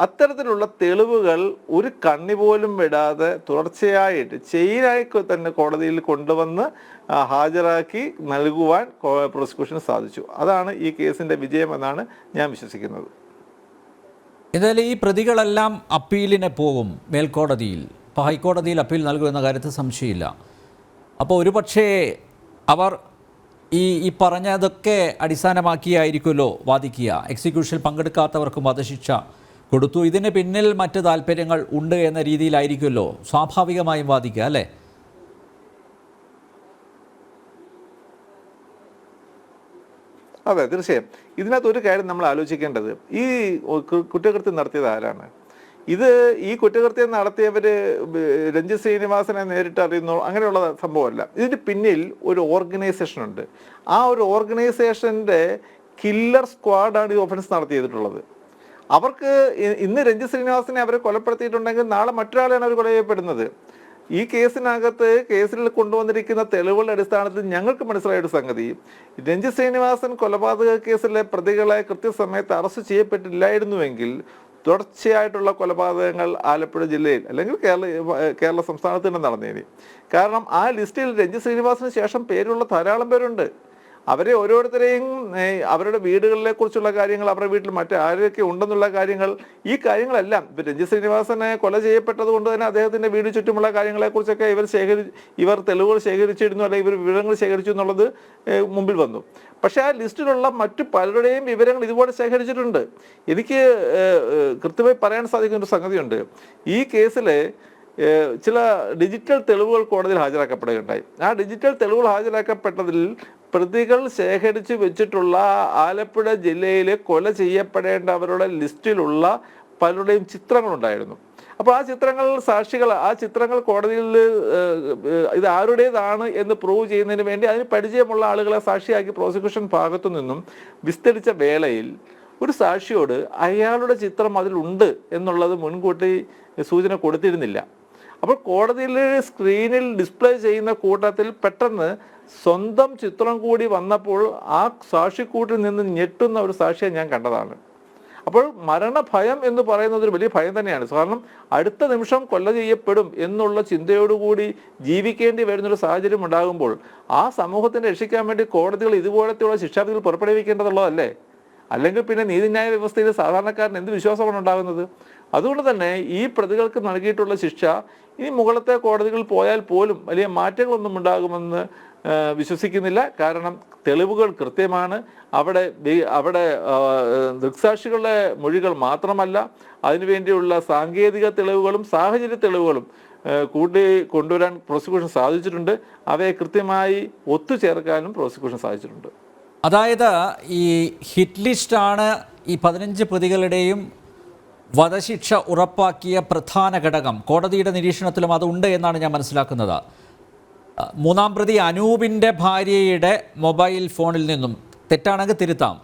അത്തരത്തിലുള്ള തെളിവുകൾ ഒരു കണ്ണി പോലും വിടാതെ തുടർച്ചയായിട്ട് ചെയിനായി തന്നെ കോടതിയിൽ കൊണ്ടുവന്ന് ഹാജരാക്കി നൽകുവാൻ പ്രോസിക്യൂഷന് സാധിച്ചു. അതാണ് ഈ കേസിൻ്റെ വിജയമെന്നാണ് ഞാൻ വിശ്വസിക്കുന്നത്. എന്തായാലും ഈ പ്രതികളെല്ലാം അപ്പീലിന് പോകും മേൽക്കോടതിയിൽ. ഇപ്പോൾ ഹൈക്കോടതിയിൽ അപ്പീൽ നൽകുമെന്ന കാര്യത്തിൽ സംശയമില്ല. അപ്പോൾ ഒരുപക്ഷേ അവർ ഈ പറഞ്ഞതൊക്കെ അടിസ്ഥാനമാക്കിയായിരിക്കുമല്ലോ വാദിക്കുക. എക്സിക്യൂഷനിൽ പങ്കെടുക്കാത്തവർക്കും വധശിക്ഷ കൊടുത്തു, ഇതിന് പിന്നിൽ മറ്റ് താല്പര്യങ്ങൾ ഉണ്ട് എന്ന രീതിയിലായിരിക്കുമല്ലോ സ്വാഭാവികമായും വാദിക്കുക, അല്ലേ? അതെ, തീർച്ചയായും. ഇതിനകത്ത് ഒരു കാര്യം നമ്മൾ ആലോചിക്കേണ്ടത്, ഈ കുറ്റകൃത്യം നടത്തിയത് ആരാണ്? ഈ കുറ്റകൃത്യം നടത്തിയവർ രഞ്ജിത്ത് ശ്രീനിവാസനെ നേരിട്ട് അറിയുന്നു, അങ്ങനെയുള്ള സംഭവമല്ല. ഇതിന് പിന്നിൽ ഒരു ഓർഗനൈസേഷൻ ഉണ്ട്. ആ ഒരു ഓർഗനൈസേഷൻ്റെ കില്ലർ സ്ക്വാഡാണ് ഈ ഒഫൻസ് നടത്തിയിട്ടുള്ളത്. അവർക്ക് ഇന്ന് രഞ്ജിത്ത് ശ്രീനിവാസനെ അവരെ കൊലപ്പെടുത്തിയിട്ടുണ്ടെങ്കിൽ നാളെ മറ്റൊരാളെയാണ് അവർ കൊല ചെയ്യപ്പെടുന്നത്. ഈ കേസിൽ കൊണ്ടുവന്നിരിക്കുന്ന തെളിവുകളുടെ അടിസ്ഥാനത്തിൽ ഞങ്ങൾക്ക് മനസ്സിലായ ഒരു സംഗതി, രഞ്ജിത്ത് ശ്രീനിവാസൻ കൊലപാതക കേസിലെ പ്രതികളെ കൃത്യസമയത്ത് അറസ്റ്റ് ചെയ്യപ്പെട്ടില്ലായിരുന്നുവെങ്കിൽ തുടർച്ചയായിട്ടുള്ള കൊലപാതകങ്ങൾ ആലപ്പുഴ ജില്ലയിൽ അല്ലെങ്കിൽ കേരള സംസ്ഥാനത്ത് തന്നെ നടന്നേനെ. കാരണം ആ ലിസ്റ്റിൽ രഞ്ജിത്ത് ശ്രീനിവാസന് ശേഷം പേരുള്ള ധാരാളം പേരുണ്ട്. അവരെ ഓരോരുത്തരെയും അവരുടെ വീടുകളെ കുറിച്ചുള്ള കാര്യങ്ങൾ, അവരുടെ വീട്ടിൽ മറ്റാരൊക്കെ ഉണ്ടെന്നുള്ള കാര്യങ്ങൾ, ഈ കാര്യങ്ങളെല്ലാം ഇപ്പം രഞ്ജിത്ത് ശ്രീനിവാസനെ കൊല ചെയ്യപ്പെട്ടത് കൊണ്ട് തന്നെ അദ്ദേഹത്തിൻ്റെ വീട് ചുറ്റുമുള്ള കാര്യങ്ങളെക്കുറിച്ചൊക്കെ ഇവർ തെളിവുകൾ ശേഖരിച്ചിരുന്നു, അല്ലെങ്കിൽ ഇവർ വിവരങ്ങൾ ശേഖരിച്ചു എന്നുള്ളത് മുമ്പിൽ വന്നു. പക്ഷേ ആ ലിസ്റ്റിലുള്ള മറ്റു പലരുടെയും വിവരങ്ങൾ ഇതുപോലെ ശേഖരിച്ചിട്ടുണ്ട്. എനിക്ക് കൃത്യമായി പറയാൻ സാധിക്കുന്ന ഒരു സംഗതിയുണ്ട്. ഈ കേസിലെ ചില ഡിജിറ്റൽ തെളിവുകൾ കോടതിയിൽ ഹാജരാക്കപ്പെടുകയുണ്ടായി. ആ ഡിജിറ്റൽ തെളിവുകൾ ഹാജരാക്കപ്പെട്ടതിൽ പ്രതികൾ ശേഖരിച്ച് വെച്ചിട്ടുള്ള ആലപ്പുഴ ജില്ലയിലെ കൊല ചെയ്യപ്പെടേണ്ടവരുടെ ലിസ്റ്റിലുള്ള പലരുടെയും ചിത്രങ്ങളുണ്ടായിരുന്നു. അപ്പോൾ ആ ചിത്രങ്ങൾ കോടതിയിൽ ഇത് ആരുടേതാണ് എന്ന് പ്രൂവ് ചെയ്യുന്നതിന് വേണ്ടി അതിന് പരിചയമുള്ള ആളുകളെ സാക്ഷിയാക്കി പ്രോസിക്യൂഷൻ ഭാഗത്തു നിന്നും വിസ്തരിച്ച വേളയിൽ ഒരു സാക്ഷിയോട് അയാളുടെ ചിത്രം അതിലുണ്ട് എന്നുള്ളത് മുൻകൂട്ടി സൂചന കൊടുത്തിരുന്നില്ല. അപ്പോൾ കോടതിയിൽ സ്ക്രീനിൽ ഡിസ്പ്ലേ ചെയ്യുന്ന കൂട്ടത്തിൽ പെട്ടെന്ന് സ്വന്തം ചിത്രം കൂടി വന്നപ്പോൾ ആ സാക്ഷിക്കൂട്ടിൽ നിന്ന് ഞെട്ടുന്ന ഒരു സാക്ഷിയെ ഞാൻ കണ്ടതാണ്. അപ്പോൾ മരണഭയം എന്ന് പറയുന്നത് ഒരു വലിയ ഭയം തന്നെയാണ്. കാരണം അടുത്ത നിമിഷം കൊല ചെയ്യപ്പെടും എന്നുള്ള ചിന്തയോടുകൂടി ജീവിക്കേണ്ടി വരുന്നൊരു സാഹചര്യം ഉണ്ടാകുമ്പോൾ ആ സമൂഹത്തിനെ രക്ഷിക്കാൻ വേണ്ടി കോടതികൾ ഇതുപോലത്തെയുള്ള ശിക്ഷാവിധികൾ പുറപ്പെടുവിക്കേണ്ടതുള്ളതല്ലേ? അല്ലെങ്കിൽ പിന്നെ നീതിന്യായ വ്യവസ്ഥയിൽ സാധാരണക്കാരന് എന്ത് വിശ്വാസമാണ് ഉണ്ടാകുന്നത്? അതുകൊണ്ട് തന്നെ ഈ പ്രതികൾക്ക് നൽകിയിട്ടുള്ള ശിക്ഷ ഇനി മുകളത്തെ കോടതികളിൽ പോയാൽ പോലും വലിയ മാറ്റങ്ങളൊന്നും ഉണ്ടാകുമെന്ന് വിശ്വസിക്കുന്നില്ല. കാരണം തെളിവുകൾ കൃത്യമാണ്. അവിടെ ദൃക്സാക്ഷികളുടെ മൊഴികൾ മാത്രമല്ല, അതിനുവേണ്ടിയുള്ള സാങ്കേതിക തെളിവുകളും സാഹചര്യ തെളിവുകളും കൂട്ടി കൊണ്ടുവരാൻ പ്രോസിക്യൂഷൻ സാധിച്ചിട്ടുണ്ട്. അവയെ കൃത്യമായി ഒത്തുചേർക്കാനും പ്രോസിക്യൂഷൻ സാധിച്ചിട്ടുണ്ട്. അതായത് ഈ ഹിറ്റ് ലിസ്റ്റാണ് ഈ 15 പ്രതികളുടെയും വധശിക്ഷ ഉറപ്പാക്കിയ പ്രധാന ഘടകം. കോടതിയുടെ നിരീക്ഷണത്തിലും അതുണ്ട് എന്നാണ് ഞാൻ മനസ്സിലാക്കുന്നത്. 3-ാം പ്രതി അനൂപിൻ്റെ ഭാര്യയുടെ മൊബൈൽ ഫോണിൽ നിന്നും, തെറ്റാണെങ്കിൽ തിരുത്താം,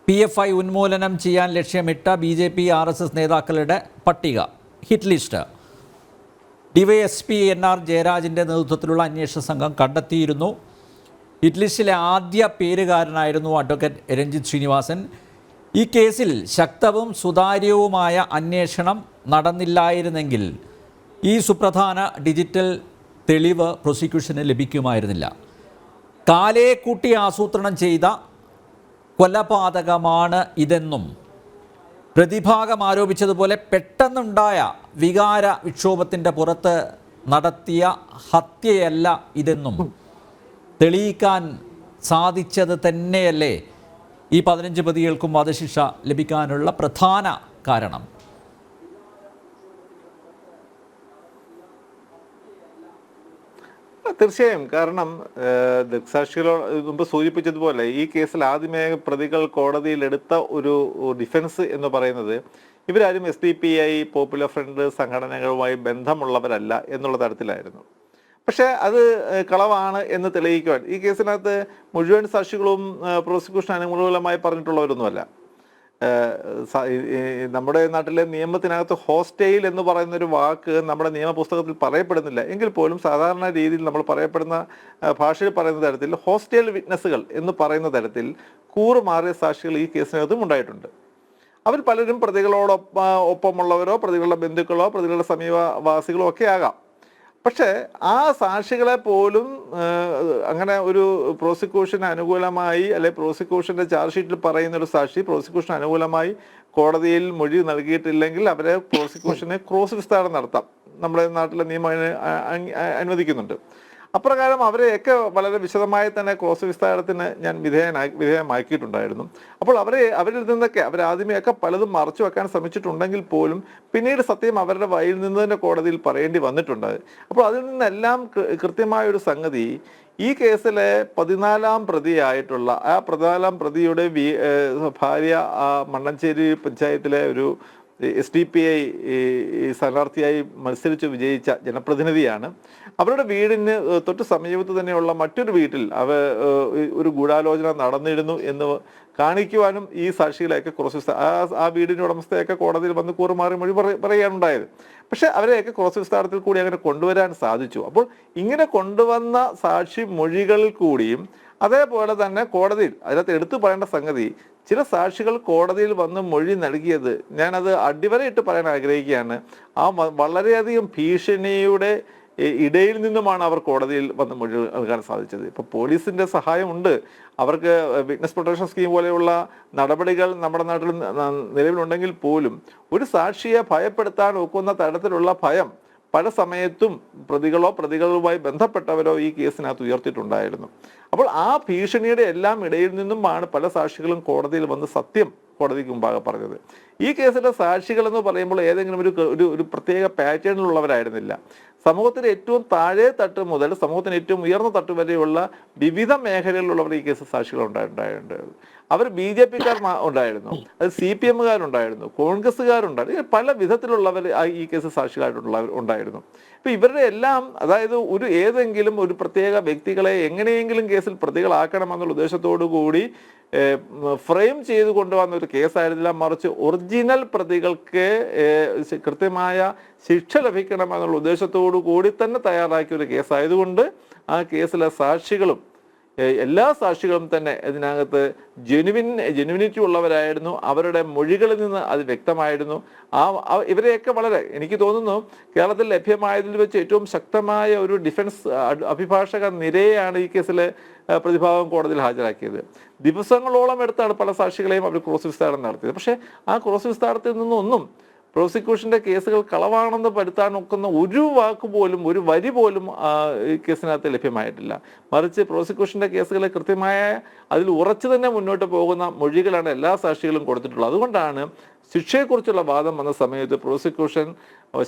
PFI ഉന്മൂലനം ചെയ്യാൻ ലക്ഷ്യമിട്ട BJP RSS നേതാക്കളുടെ പട്ടിക, ഹിറ്റ് ലിസ്റ്റ്, DYSP NR ജയരാജിൻ്റെ നേതൃത്വത്തിലുള്ള അന്വേഷണ സംഘം കണ്ടെത്തിയിരുന്നു. ഹിറ്റ് ലിസ്റ്റിലെ ആദ്യ പേരുകാരനായിരുന്നു അഡ്വക്കേറ്റ് രഞ്ജിത്ത് ശ്രീനിവാസൻ. ഈ കേസിൽ ശക്തവും സുതാര്യവുമായ അന്വേഷണം നടന്നില്ലായിരുന്നെങ്കിൽ ഈ സുപ്രധാന ഡിജിറ്റൽ തെളിവ് പ്രോസിക്യൂഷന് ലഭിക്കുമായിരുന്നില്ല. കാലേക്കൂട്ടി ആസൂത്രണം ചെയ്ത കൊലപാതകമാണ് ഇതെന്നും പ്രതിഭാഗം ആരോപിച്ചതുപോലെ പെട്ടെന്നുണ്ടായ വികാര വിക്ഷോഭത്തിൻ്റെ പുറത്ത് നടത്തിയ ഹത്യയല്ല ഇതെന്നും തെളിയിക്കാൻ സാധിച്ചത് തന്നെയല്ലേ ഈ 15 പ്രതികൾക്കും വധശിക്ഷ ലഭിക്കാനുള്ള പ്രധാന കാരണം? തീർച്ചയായും. കാരണം ദൃക്സാക്ഷികളോട് മുമ്പ് സൂചിപ്പിച്ചതുപോലെ ഈ കേസിൽ ആദ്യമേ പ്രതികൾ കോടതിയിൽ എടുത്ത ഒരു ഡിഫൻസ് എന്ന് പറയുന്നത് ഇവരാരും SDPI പോപ്പുലർ ഫ്രണ്ട് സംഘടനകളുമായി ബന്ധമുള്ളവരല്ല എന്നുള്ള തരത്തിലായിരുന്നു. പക്ഷേ അത് കളവാണ് എന്ന് തെളിയിക്കുവാൻ ഈ കേസിനകത്ത് മുഴുവൻ സാക്ഷികളും പ്രോസിക്യൂഷൻ അനുകൂലമായി പറഞ്ഞിട്ടുള്ളവരൊന്നുമല്ല. നമ്മുടെ നാട്ടിലെ നിയമത്തിനകത്ത് ഹോസ്റ്റൈൽ എന്ന് പറയുന്ന ഒരു വാക്ക് നമ്മുടെ നിയമപുസ്തകത്തിൽ പറയപ്പെടുന്നില്ല എങ്കിൽ പോലും സാധാരണ രീതിയിൽ നമ്മൾ പറയപ്പെടുന്ന ഭാഷയിൽ പറയുന്ന തരത്തിൽ ഹോസ്റ്റൈൽ വിറ്റ്നസ്സുകൾ എന്ന് പറയുന്ന തരത്തിൽ കൂറുമാറിയ സാക്ഷികൾ ഈ കേസിനകത്തും ഉണ്ടായിട്ടുണ്ട്. അവർ പലരും ഒപ്പമുള്ളവരോ പ്രതികളുടെ ബന്ധുക്കളോ പ്രതികളുടെ സമീപവാസികളോ ഒക്കെ ആകാം. പക്ഷേ ആ സാക്ഷികളെ പോലും അങ്ങനെ ഒരു പ്രോസിക്യൂഷന് അനുകൂലമായി അല്ലെ പ്രോസിക്യൂഷന്റെ ചാർജ് ഷീറ്റിൽ പറയുന്ന ഒരു സാക്ഷി പ്രോസിക്യൂഷന് അനുകൂലമായി കോടതിയിൽ മൊഴി നൽകിയിട്ടില്ലെങ്കിൽ അവരെ പ്രോസിക്യൂഷന് ക്രോസ് വിസ്താരം നടത്താം. നമ്മുടെ നാട്ടിലെ നിയമം അനുവദിക്കുന്നുണ്ട്. അപ്രകാരം അവരെയൊക്കെ വളരെ വിശദമായി തന്നെ ക്രോസ് വിസ്താരത്തിന് ഞാൻ വിധേയമാക്കിയിട്ടുണ്ടായിരുന്നു. അപ്പോൾ അവരിൽ നിന്നൊക്കെ ആദ്യമേയൊക്കെ പലതും മറച്ചു വെക്കാൻ ശ്രമിച്ചിട്ടുണ്ടെങ്കിൽ പോലും പിന്നീട് സത്യം അവരുടെ വായിൽ നിന്ന് തന്നെ കോടതിയിൽ പറയേണ്ടി വന്നിട്ടുണ്ട്. അപ്പോൾ അതിൽ നിന്നെല്ലാം കൃത്യമായൊരു സംഗതി, ഈ കേസിലെ 14ാം പ്രതിയായിട്ടുള്ള ആ 14ാം പ്രതിയുടെ ഭാര്യ മണ്ണഞ്ചേരി പഞ്ചായത്തിലെ ഒരു SDPI സ്ഥാനാർത്ഥിയായി മത്സരിച്ച് വിജയിച്ച ജനപ്രതിനിധിയാണ്. അവരുടെ വീടിന് തൊട്ട് സമീപത്ത് തന്നെയുള്ള മറ്റൊരു വീട്ടിൽ ഒരു ഗൂഢാലോചന നടന്നിരുന്നു എന്ന് കാണിക്കുവാനും ഈ സാക്ഷികളെയൊക്കെ ക്രോസ് ആ വീടിൻ്റെ ഉടമസ്ഥയൊക്കെ കോടതിയിൽ വന്ന് കൂറുമാറി മൊഴി പറയാനുണ്ടായത്. പക്ഷെ അവരെയൊക്കെ ക്രോസ് വിസ്താരത്തിൽ കൂടി അങ്ങനെ കൊണ്ടുവരാൻ സാധിച്ചു. അപ്പോൾ ഇങ്ങനെ കൊണ്ടുവന്ന സാക്ഷി മൊഴികളിൽ കൂടിയും അതേപോലെ തന്നെ കോടതിയിൽ അതിനകത്ത് എടുത്തു പറയേണ്ട സംഗതി, ചില സാക്ഷികൾ കോടതിയിൽ വന്ന് മൊഴി നൽകിയത് ഞാനത് അടിവരയിട്ട് പറയാൻ ആഗ്രഹിക്കുകയാണ്. വളരെയധികം ഭീഷണിയുടെ ഇടയിൽ നിന്നുമാണ് അവർ കോടതിയിൽ വന്ന് മൊഴി നൽകാൻ സാധിച്ചത്. ഇപ്പോൾ പോലീസിൻ്റെ സഹായമുണ്ട്, അവർക്ക് വിറ്റ്നസ് പ്രൊട്ടക്ഷൻ സ്കീം പോലെയുള്ള നടപടികൾ നമ്മുടെ നാട്ടിൽ നിലവിലുണ്ടെങ്കിൽ പോലും ഒരു സാക്ഷിയെ ഭയപ്പെടുത്താൻ ഒക്കുന്ന തരത്തിലുള്ള ഭയം പല സമയത്തും പ്രതികളുമായി ബന്ധപ്പെട്ടവരോ ഈ കേസിനകത്ത് ഉയർത്തിയിട്ടുണ്ടായിരുന്നു. അപ്പോൾ ആ ഭീഷണിയുടെ എല്ലാം ഇടയിൽ നിന്നുമാണ് പല സാക്ഷികളും കോടതിയിൽ വന്ന് സത്യം കോടതിക്ക് മുമ്പാകെ പറഞ്ഞത്. ഈ കേസിലെ സാക്ഷികൾ എന്ന് പറയുമ്പോൾ ഏതെങ്കിലും ഒരു പ്രത്യേക പാറ്റേണിലുള്ളവരായിരുന്നില്ല. സമൂഹത്തിന് ഏറ്റവും താഴെ തട്ട് മുതൽ സമൂഹത്തിന് ഏറ്റവും ഉയർന്ന തട്ട് വരെയുള്ള വിവിധ മേഖലകളിലുള്ളവർ ഈ കേസ് സാക്ഷികൾ ഉണ്ടായിട്ടുണ്ട്. അവർ BJP-ക്കാർ ഉണ്ടായിരുന്നു, അത് CPM-കാരുണ്ടായിരുന്നു, കോൺഗ്രസ്സുകാരുണ്ടായിരുന്നു, പല വിധത്തിലുള്ളവർ ഈ കേസ് സാക്ഷികളായിട്ടുള്ളവർ ഇപ്പം ഇവരുടെ എല്ലാം അതായത് ഏതെങ്കിലും ഒരു പ്രത്യേക വ്യക്തികളെ എങ്ങനെയെങ്കിലും കേസിൽ പ്രതികളാക്കണമെന്നുള്ള ഉദ്ദേശത്തോടു കൂടി ഫ്രെയിം ചെയ്ത് കൊണ്ടുവന്ന ഒരു കേസായിരുന്നില്ല. മറിച്ച് ഒറിജിനൽ പ്രതികൾക്ക് കൃത്യമായ ശിക്ഷ ലഭിക്കണമെന്നുള്ള ഉദ്ദേശത്തോടു കൂടി തന്നെ തയ്യാറാക്കിയ ഒരു കേസായതുകൊണ്ട് ആ കേസിലെ സാക്ഷികളും എല്ലാ സാക്ഷികളും തന്നെ ഇതിനകത്ത് ജെനുവിനിറ്റി ഉള്ളവരായിരുന്നു. അവരുടെ മൊഴികളിൽ നിന്ന് അത് വ്യക്തമായിരുന്നു. ഇവരെയൊക്കെ വളരെ എനിക്ക് തോന്നുന്നു കേരളത്തിൽ ലഭ്യമായതിൽ വെച്ച് ഏറ്റവും ശക്തമായ ഒരു ഡിഫൻസ് അഭിഭാഷക നിരയാണ് ഈ കേസിലെ പ്രതിഭാഗം കോടതിയിൽ ഹാജരാക്കിയത്. ദിവസങ്ങളോളം എടുത്താണ് പല സാക്ഷികളെയും അവർ ക്രോസ് വിസ്താരം നടത്തിയത്. പക്ഷേ ആ ക്രോസ് വിസ്താരത്തിൽ നിന്നൊന്നും പ്രോസിക്യൂഷന്റെ കേസുകൾ കളവാണെന്ന് വരുത്താൻ നോക്കുന്ന ഒരു വാക്ക് പോലും ഒരു വരി പോലും ഈ കേസിനകത്ത് ലഭ്യമായിട്ടില്ല. മറിച്ച് പ്രോസിക്യൂഷന്റെ കേസുകളെ കൃത്യമായ അതിൽ ഉറച്ചു തന്നെ മുന്നോട്ട് പോകുന്ന മൊഴികളാണ് എല്ലാ സാക്ഷികളും കൊടുത്തിട്ടുള്ളത്. അതുകൊണ്ടാണ് ശിക്ഷയെക്കുറിച്ചുള്ള വാദം വന്ന സമയത്ത് പ്രോസിക്യൂഷൻ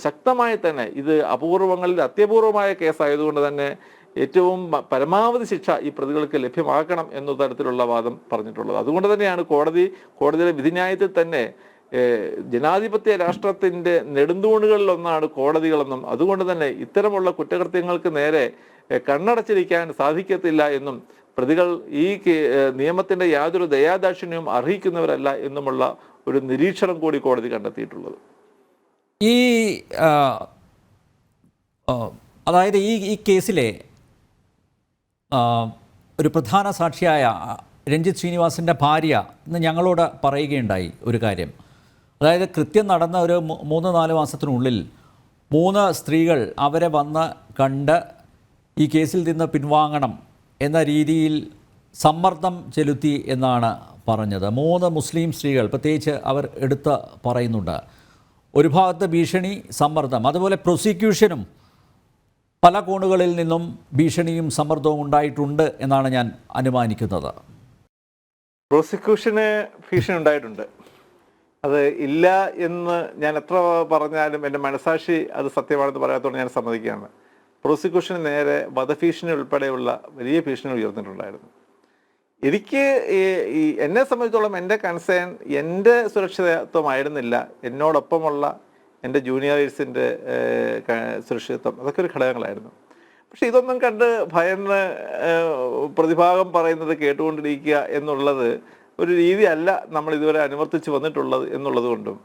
ശക്തമായി തന്നെ ഇത് അപൂർവങ്ങളിൽ അത്യപൂർവമായ കേസായതുകൊണ്ട് തന്നെ ഏറ്റവും പരമാവധി ശിക്ഷ ഈ പ്രതികൾക്ക് ലഭ്യമാക്കണം എന്ന തരത്തിലുള്ള വാദം പറഞ്ഞിട്ടുള്ളത്. അതുകൊണ്ട് തന്നെയാണ് കോടതിയുടെ വിധിന്യായത്തിൽ തന്നെ ജനാധിപത്യ രാഷ്ട്രത്തിൻ്റെ നെടുന്തൂണുകളിലൊന്നാണ് കോടതികളെന്നും അതുകൊണ്ട് തന്നെ ഇത്തരമുള്ള കുറ്റകൃത്യങ്ങൾക്ക് നേരെ കണ്ണടച്ചിരിക്കാൻ സാധിക്കത്തില്ല എന്നും പ്രതികൾ ഈ നിയമത്തിൻ്റെ യാതൊരു ദയാദാക്ഷിണ്യവും അർഹിക്കുന്നവരല്ല എന്നുമുള്ള ഒരു നിരീക്ഷണം കൂടി കോടതി കണ്ടെത്തിയിട്ടുള്ളത്. അതായത് ഈ കേസിലെ ഒരു പ്രധാന സാക്ഷിയായ രഞ്ജിത്ത് ശ്രീനിവാസിൻ്റെ ഭാര്യ ഇന്ന് ഞങ്ങളോട് പറയുകയുണ്ടായി ഒരു കാര്യം. അതായത് കൃത്യം നടന്ന ഒരു 3-4 മാസത്തിനുള്ളിൽ 3 സ്ത്രീകൾ അവരെ വന്ന് കണ്ട് ഈ കേസിൽ നിന്ന് പിൻവാങ്ങണം എന്ന രീതിയിൽ സമ്മർദ്ദം ചെലുത്തി എന്നാണ് പറഞ്ഞത്. 3 മുസ്ലിം സ്ത്രീകൾ പ്രത്യേകിച്ച് അവർ എടുത്ത് പറയുന്നുണ്ട്. ഒരു ഭാഗത്ത് ഭീഷണി, സമ്മർദ്ദം, അതുപോലെ പ്രോസിക്യൂഷനും പല കോണുകളിൽ നിന്നും ഭീഷണിയും സമ്മർദ്ദവും ഉണ്ടായിട്ടുണ്ട് എന്നാണ് ഞാൻ അനുമാനിക്കുന്നത്. പ്രോസിക്യൂഷന് ഭീഷണി ഉണ്ടായിട്ടുണ്ട്. അത് ഇല്ല എന്ന് ഞാൻ എത്ര പറഞ്ഞാലും എൻ്റെ മനസാക്ഷി അത് സത്യമാണെന്ന് പറയാത്തതുകൊണ്ട് ഞാൻ സമ്മതിക്കുകയാണ്. പ്രോസിക്യൂഷന് നേരെ വധഭീഷണി ഉൾപ്പെടെയുള്ള വലിയ ഭീഷണി ഉയർന്നിട്ടുണ്ടായിരുന്നു. എനിക്ക് എന്നെ സംബന്ധിച്ചോളം എൻ്റെ കൺസേൺ എൻ്റെ സുരക്ഷിതത്വമായിരുന്നില്ല, എന്നോടൊപ്പമുള്ള എൻ്റെ ജൂനിയേഴ്സിൻ്റെ സുരക്ഷിതത്വം, അതൊക്കെ ഒരു ഘടകങ്ങളായിരുന്നു. പക്ഷെ ഇതൊന്നും കണ്ട് ഭയന്ന് പ്രതിഭാഗം പറയുന്നത് കേട്ടുകൊണ്ടിരിക്കുക എന്നുള്ളത് ഒരു രീതിയല്ല നമ്മൾ ഇതുവരെ അനുവർത്തിച്ച് വന്നിട്ടുള്ളത് എന്നുള്ളത് കൊണ്ടും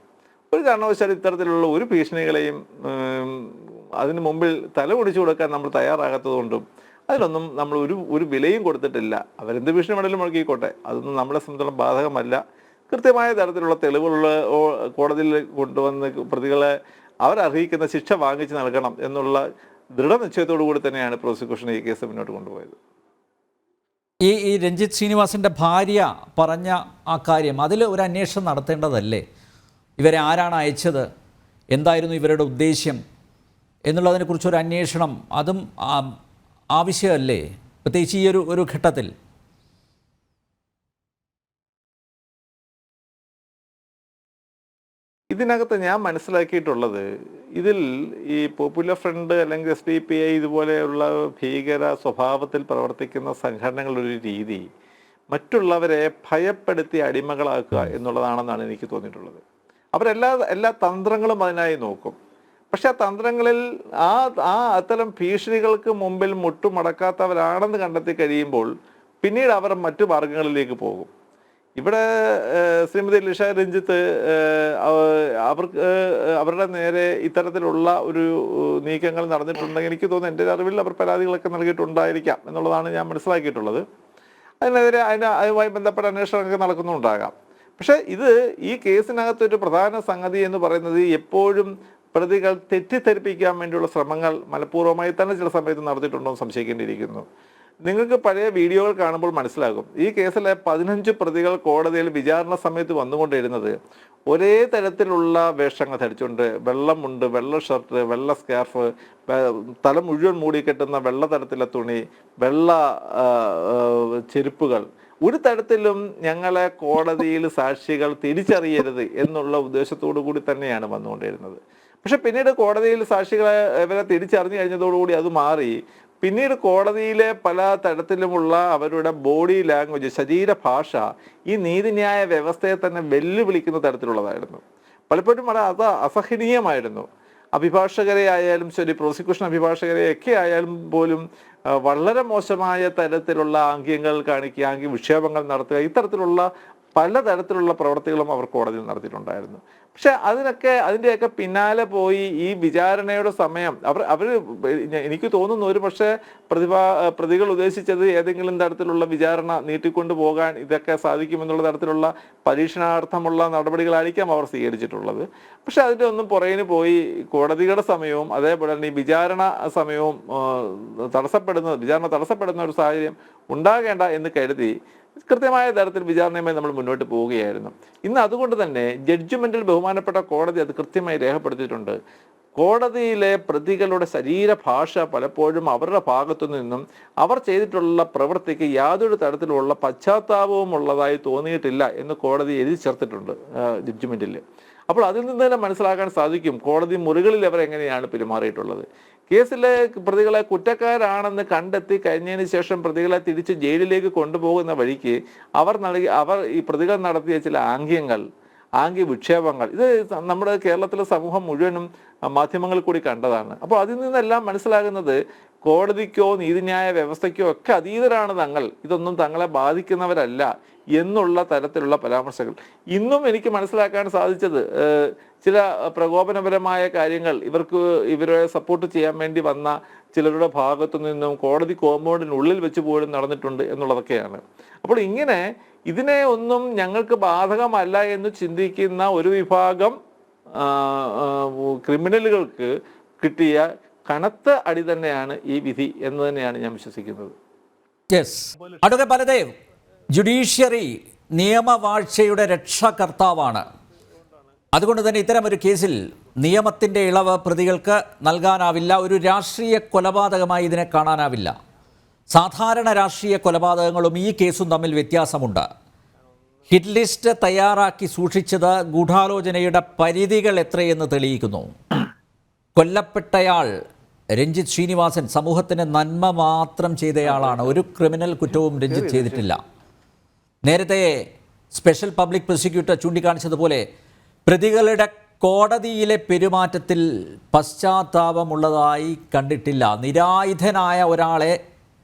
ഒരു കാരണവശാലും ഇത്തരത്തിലുള്ള ഒരു ഭീഷണികളെയും അതിന് മുമ്പിൽ തല കുടിച്ചു കൊടുക്കാൻ നമ്മൾ തയ്യാറാകാത്തത് കൊണ്ടും അതിനൊന്നും നമ്മൾ ഒരു വിലയും കൊടുത്തിട്ടില്ല. അവരെന്ത് ഭീഷണി വേണമെങ്കിലും മുഴക്കിക്കോട്ടെ, അതൊന്നും നമ്മളെ സംബന്ധിച്ചിടത്തോളം ബാധകമല്ല. കൃത്യമായ തരത്തിലുള്ള തെളിവുള്ള കോടതിയിൽ കൊണ്ടുവന്ന് പ്രതികളെ അവരർഹിക്കുന്ന ശിക്ഷ വാങ്ങിച്ച് നൽകണം എന്നുള്ള ദൃഢനിശ്ചയത്തോടു കൂടി തന്നെയാണ് പ്രോസിക്യൂഷൻ ഈ കേസ് മുന്നോട്ട് കൊണ്ടുപോയത്. ഈ രഞ്ജിത്ത് ശ്രീനിവാസിൻ്റെ ഭാര്യ പറഞ്ഞ ആ കാര്യം, അതിൽ ഒരു അന്വേഷണം നടത്തേണ്ടതല്ലേ? ഇവരെ ആരാണ് അയച്ചത്, എന്തായിരുന്നു ഇവരുടെ ഉദ്ദേശ്യം എന്നുള്ളതിനെക്കുറിച്ചൊരു അന്വേഷണം അതും ആവശ്യമല്ലേ, പ്രത്യേകിച്ച് ഈ ഒരു ഘട്ടത്തിൽ? ഇതിനകത്ത് ഞാൻ മനസ്സിലാക്കിയിട്ടുള്ളത്, ഇതിൽ ഈ പോപ്പുലർ ഫ്രണ്ട് അല്ലെങ്കിൽ SDPI ഇതുപോലെയുള്ള ഭീകര സ്വഭാവത്തിൽ പ്രവർത്തിക്കുന്ന സംഘടനകളുടെ ഒരു രീതി മറ്റുള്ളവരെ ഭയപ്പെടുത്തി അടിമകളാക്കുക എന്നുള്ളതാണെന്നാണ് എനിക്ക് തോന്നിയിട്ടുള്ളത്. അവരെല്ലാ തന്ത്രങ്ങളും അതിനായി നോക്കും. പക്ഷെ ആ തന്ത്രങ്ങളിൽ അത്തരം ഭീഷണികൾക്ക് മുമ്പിൽ മുട്ടുമടക്കാത്തവരാണെന്ന് കണ്ടെത്തി കഴിയുമ്പോൾ പിന്നീട് അവർ മറ്റു മാർഗങ്ങളിലേക്ക് പോകും. ഇവിടെ ശ്രീമതി ലിഷ രഞ്ജിത്ത് അവരുടെ നേരെ ഇത്തരത്തിലുള്ള ഒരു നീക്കങ്ങൾ നടന്നിട്ടുണ്ടെങ്കിൽ എനിക്ക് തോന്നുന്നു, എൻ്റെ അറിവിൽ അവർ പരാതികളൊക്കെ നൽകിയിട്ടുണ്ടായിരിക്കാം എന്നുള്ളതാണ് ഞാൻ മനസ്സിലാക്കിയിട്ടുള്ളത്. അതിനെതിരെ അതുമായി ബന്ധപ്പെട്ട അന്വേഷണമൊക്കെ നടക്കുന്നുണ്ടാകാം. പക്ഷേ ഈ കേസിനകത്തൊരു പ്രധാന സംഗതി എന്ന് പറയുന്നത് എപ്പോഴും പ്രതികൾ തെറ്റിദ്ധരിപ്പിക്കാൻ വേണ്ടിയുള്ള ശ്രമങ്ങൾ മനഃപൂർവ്വമായി തന്നെ ചില സമയത്ത് നടത്തിയിട്ടുണ്ടോ എന്ന് സംശയിക്കേണ്ടിയിരിക്കുന്നു. നിങ്ങൾക്ക് പഴയ വീഡിയോകൾ കാണുമ്പോൾ മനസ്സിലാകും, ഈ കേസിലെ 15 പ്രതികൾ കോടതിയിൽ വിചാരണ സമയത്ത് വന്നുകൊണ്ടിരുന്നത് ഒരേ തരത്തിലുള്ള വേഷങ്ങൾ ധരിച്ചുകൊണ്ട്, വെള്ളമുണ്ട്, വെള്ള ഷർട്ട്, വെള്ള സ്കാർഫ്, തല മുഴുവൻ മൂടിക്കെട്ടുന്ന വെള്ള തരത്തിലെ തുണി, വെള്ള ചെരുപ്പുകൾ, ഒരു തരത്തിലും ഞങ്ങളെ കോടതിയിൽ സാക്ഷികൾ തിരിച്ചറിയരുത് എന്നുള്ള ഉദ്ദേശത്തോടു കൂടി തന്നെയാണ് വന്നുകൊണ്ടിരുന്നത്. പക്ഷെ പിന്നീട് കോടതിയിൽ സാക്ഷികളെ ഇവരെ തിരിച്ചറിഞ്ഞു കഴിഞ്ഞതോടുകൂടി അത് മാറി. പിന്നീട് കോടതിയിലെ പല തരത്തിലുമുള്ള അവരുടെ ബോഡി ലാംഗ്വേജ്, ശരീരഭാഷ ഈ നീതിന്യായ വ്യവസ്ഥയെ തന്നെ വെല്ലുവിളിക്കുന്ന തരത്തിലുള്ളതായിരുന്നു. പലപ്പോഴും വളരെ അസഹനീയമായിരുന്നു. അഭിഭാഷകരെ ആയാലും ശരി, പ്രോസിക്യൂഷൻ അഭിഭാഷകരെ ഒക്കെ ആയാലും പോലും വളരെ മോശമായ തരത്തിലുള്ള ആംഗ്യങ്ങൾ കാണിക്കുക, ആംഗ്യ വിക്ഷേപങ്ങൾ നടത്തുക, ഇത്തരത്തിലുള്ള പലതരത്തിലുള്ള പ്രവർത്തികളും അവർ കോടതിയിൽ നടത്തിയിട്ടുണ്ടായിരുന്നു. പക്ഷെ അതിൻ്റെയൊക്കെ പിന്നാലെ പോയി ഈ വിചാരണയുടെ സമയം അവർ എനിക്ക് തോന്നുന്നു ഒരു പക്ഷേ പ്രതികൾ ഉദ്ദേശിച്ചത് ഏതെങ്കിലും തരത്തിലുള്ള വിചാരണ നീട്ടിക്കൊണ്ടു പോകാൻ ഇതൊക്കെ സാധിക്കുമെന്നുള്ള തരത്തിലുള്ള പരീക്ഷണാർത്ഥമുള്ള നടപടികളായിരിക്കാം അവർ സ്വീകരിച്ചിട്ടുള്ളത്. പക്ഷെ അതിൻ്റെ ഒന്നും പുറകിന് പോയി കോടതിയുടെ സമയവും അതേപോലെ തന്നെ ഈ വിചാരണ സമയവും വിചാരണ തടസ്സപ്പെടുന്ന ഒരു സാഹചര്യം ഉണ്ടാകേണ്ട എന്ന് കരുതി കൃത്യമായ തരത്തിൽ വിചാരണയുമായി നമ്മൾ മുന്നോട്ട് പോവുകയായിരുന്നു. ഇന്ന് അതുകൊണ്ട് തന്നെ ജഡ്ജ്മെന്റിൽ ബഹുമാനപ്പെട്ട കോടതി അത് കൃത്യമായി രേഖപ്പെടുത്തിയിട്ടുണ്ട്. കോടതിയിലെ പ്രതികളുടെ ശരീരഭാഷ പലപ്പോഴും അവരുടെ ഭാഗത്തു നിന്നും അവർ ചെയ്തിട്ടുള്ള പ്രവൃത്തിക്ക് യാതൊരു തരത്തിലുള്ള പശ്ചാത്താപവും ഉള്ളതായി തോന്നിയിട്ടില്ല എന്ന് കോടതി എഴുതി ചേർത്തിട്ടുണ്ട് ജഡ്ജ്മെന്റിൽ. അപ്പോൾ അതിൽ നിന്ന് തന്നെ മനസ്സിലാക്കാൻ സാധിക്കും കോടതി മുറികളിൽ അവർ എങ്ങനെയാണ് പെരുമാറിയിട്ടുള്ളത്. കേസിലെ പ്രതികളെ കുറ്റക്കാരാണെന്ന് കണ്ടെത്തി കഴിഞ്ഞതിന് ശേഷം പ്രതികളെ തിരിച്ച് ജയിലിലേക്ക് കൊണ്ടുപോകുന്ന വഴിക്ക് അവർ ഈ പ്രതികൾ നടത്തിയ ചില ആംഗ്യ വിക്ഷേപങ്ങൾ, ഇത് നമ്മുടെ കേരളത്തിലെ സമൂഹം മുഴുവനും മാധ്യമങ്ങളിൽ കൂടി കണ്ടതാണ്. അപ്പോൾ അതിൽ നിന്നെല്ലാം മനസ്സിലാകുന്നത് കോടതിക്കോ നീതിന്യായ വ്യവസ്ഥയ്ക്കോ ഒക്കെ അതീതരാണ് തങ്ങൾ, ഇതൊന്നും തങ്ങളെ ബാധിക്കുന്നവരല്ല എന്നുള്ള തരത്തിലുള്ള പരാമർശങ്ങൾ. ഇന്നും എനിക്ക് മനസ്സിലാക്കാൻ സാധിച്ചത് ചില പ്രകോപനപരമായ കാര്യങ്ങൾ ഇവരെ സപ്പോർട്ട് ചെയ്യാൻ വേണ്ടി വന്ന ചിലരുടെ ഭാഗത്തു നിന്നും കോടതി കോമ്പൗണ്ടിനുള്ളിൽ വെച്ച് പോലും നടന്നിട്ടുണ്ട് എന്നുള്ളതൊക്കെയാണ്. അപ്പോൾ ഇങ്ങനെ ഇതിനെ ഒന്നും ഞങ്ങൾക്ക് ബാധകമല്ല എന്ന് ചിന്തിക്കുന്ന ഒരു വിഭാഗം ക്രിമിനലുകൾക്ക് കിട്ടിയ കനത്ത അടി തന്നെയാണ് ഈ വിധി എന്ന് തന്നെയാണ് ഞാൻ വിശ്വസിക്കുന്നത്. യെസ്, അഡ്വക്കേറ്റ് ബലദേവ്, ജുഡീഷ്യറി നിയമവാഴ്ചയുടെ രക്ഷാകർത്താവാണ്. അതുകൊണ്ട് തന്നെ ഇത്തരമൊരു കേസിൽ നിയമത്തിൻ്റെ ഇളവ് പ്രതികൾക്ക് നൽകാനാവില്ല. ഒരു രാഷ്ട്രീയ കൊലപാതകമായി ഇതിനെ കാണാനാവില്ല. സാധാരണ രാഷ്ട്രീയ കൊലപാതകങ്ങളും ഈ കേസും തമ്മിൽ വ്യത്യാസമുണ്ട്. ഹിറ്റ് ലിസ്റ്റ് തയ്യാറാക്കി സൂക്ഷിച്ചത് ഗൂഢാലോചനയുടെ പരിധികൾ എത്രയെന്ന് തെളിയിക്കുന്നു. കൊല്ലപ്പെട്ടയാൾ രഞ്ജിത്ത് ശ്രീനിവാസൻ സമൂഹത്തിന് നന്മ മാത്രം ചെയ്തയാളാണ്. ഒരു ക്രിമിനൽ കുറ്റവും രഞ്ജിത്ത് ചെയ്തിട്ടില്ല. നേരത്തെ സ്പെഷ്യൽ പബ്ലിക് പ്രോസിക്യൂട്ടർ ചൂണ്ടിക്കാണിച്ചതുപോലെ പ്രതികളുടെ കോടതിയിലെ പെരുമാറ്റത്തിൽ പശ്ചാത്താപമുള്ളതായി കണ്ടിട്ടില്ല. നിരായുധനായ ഒരാളെ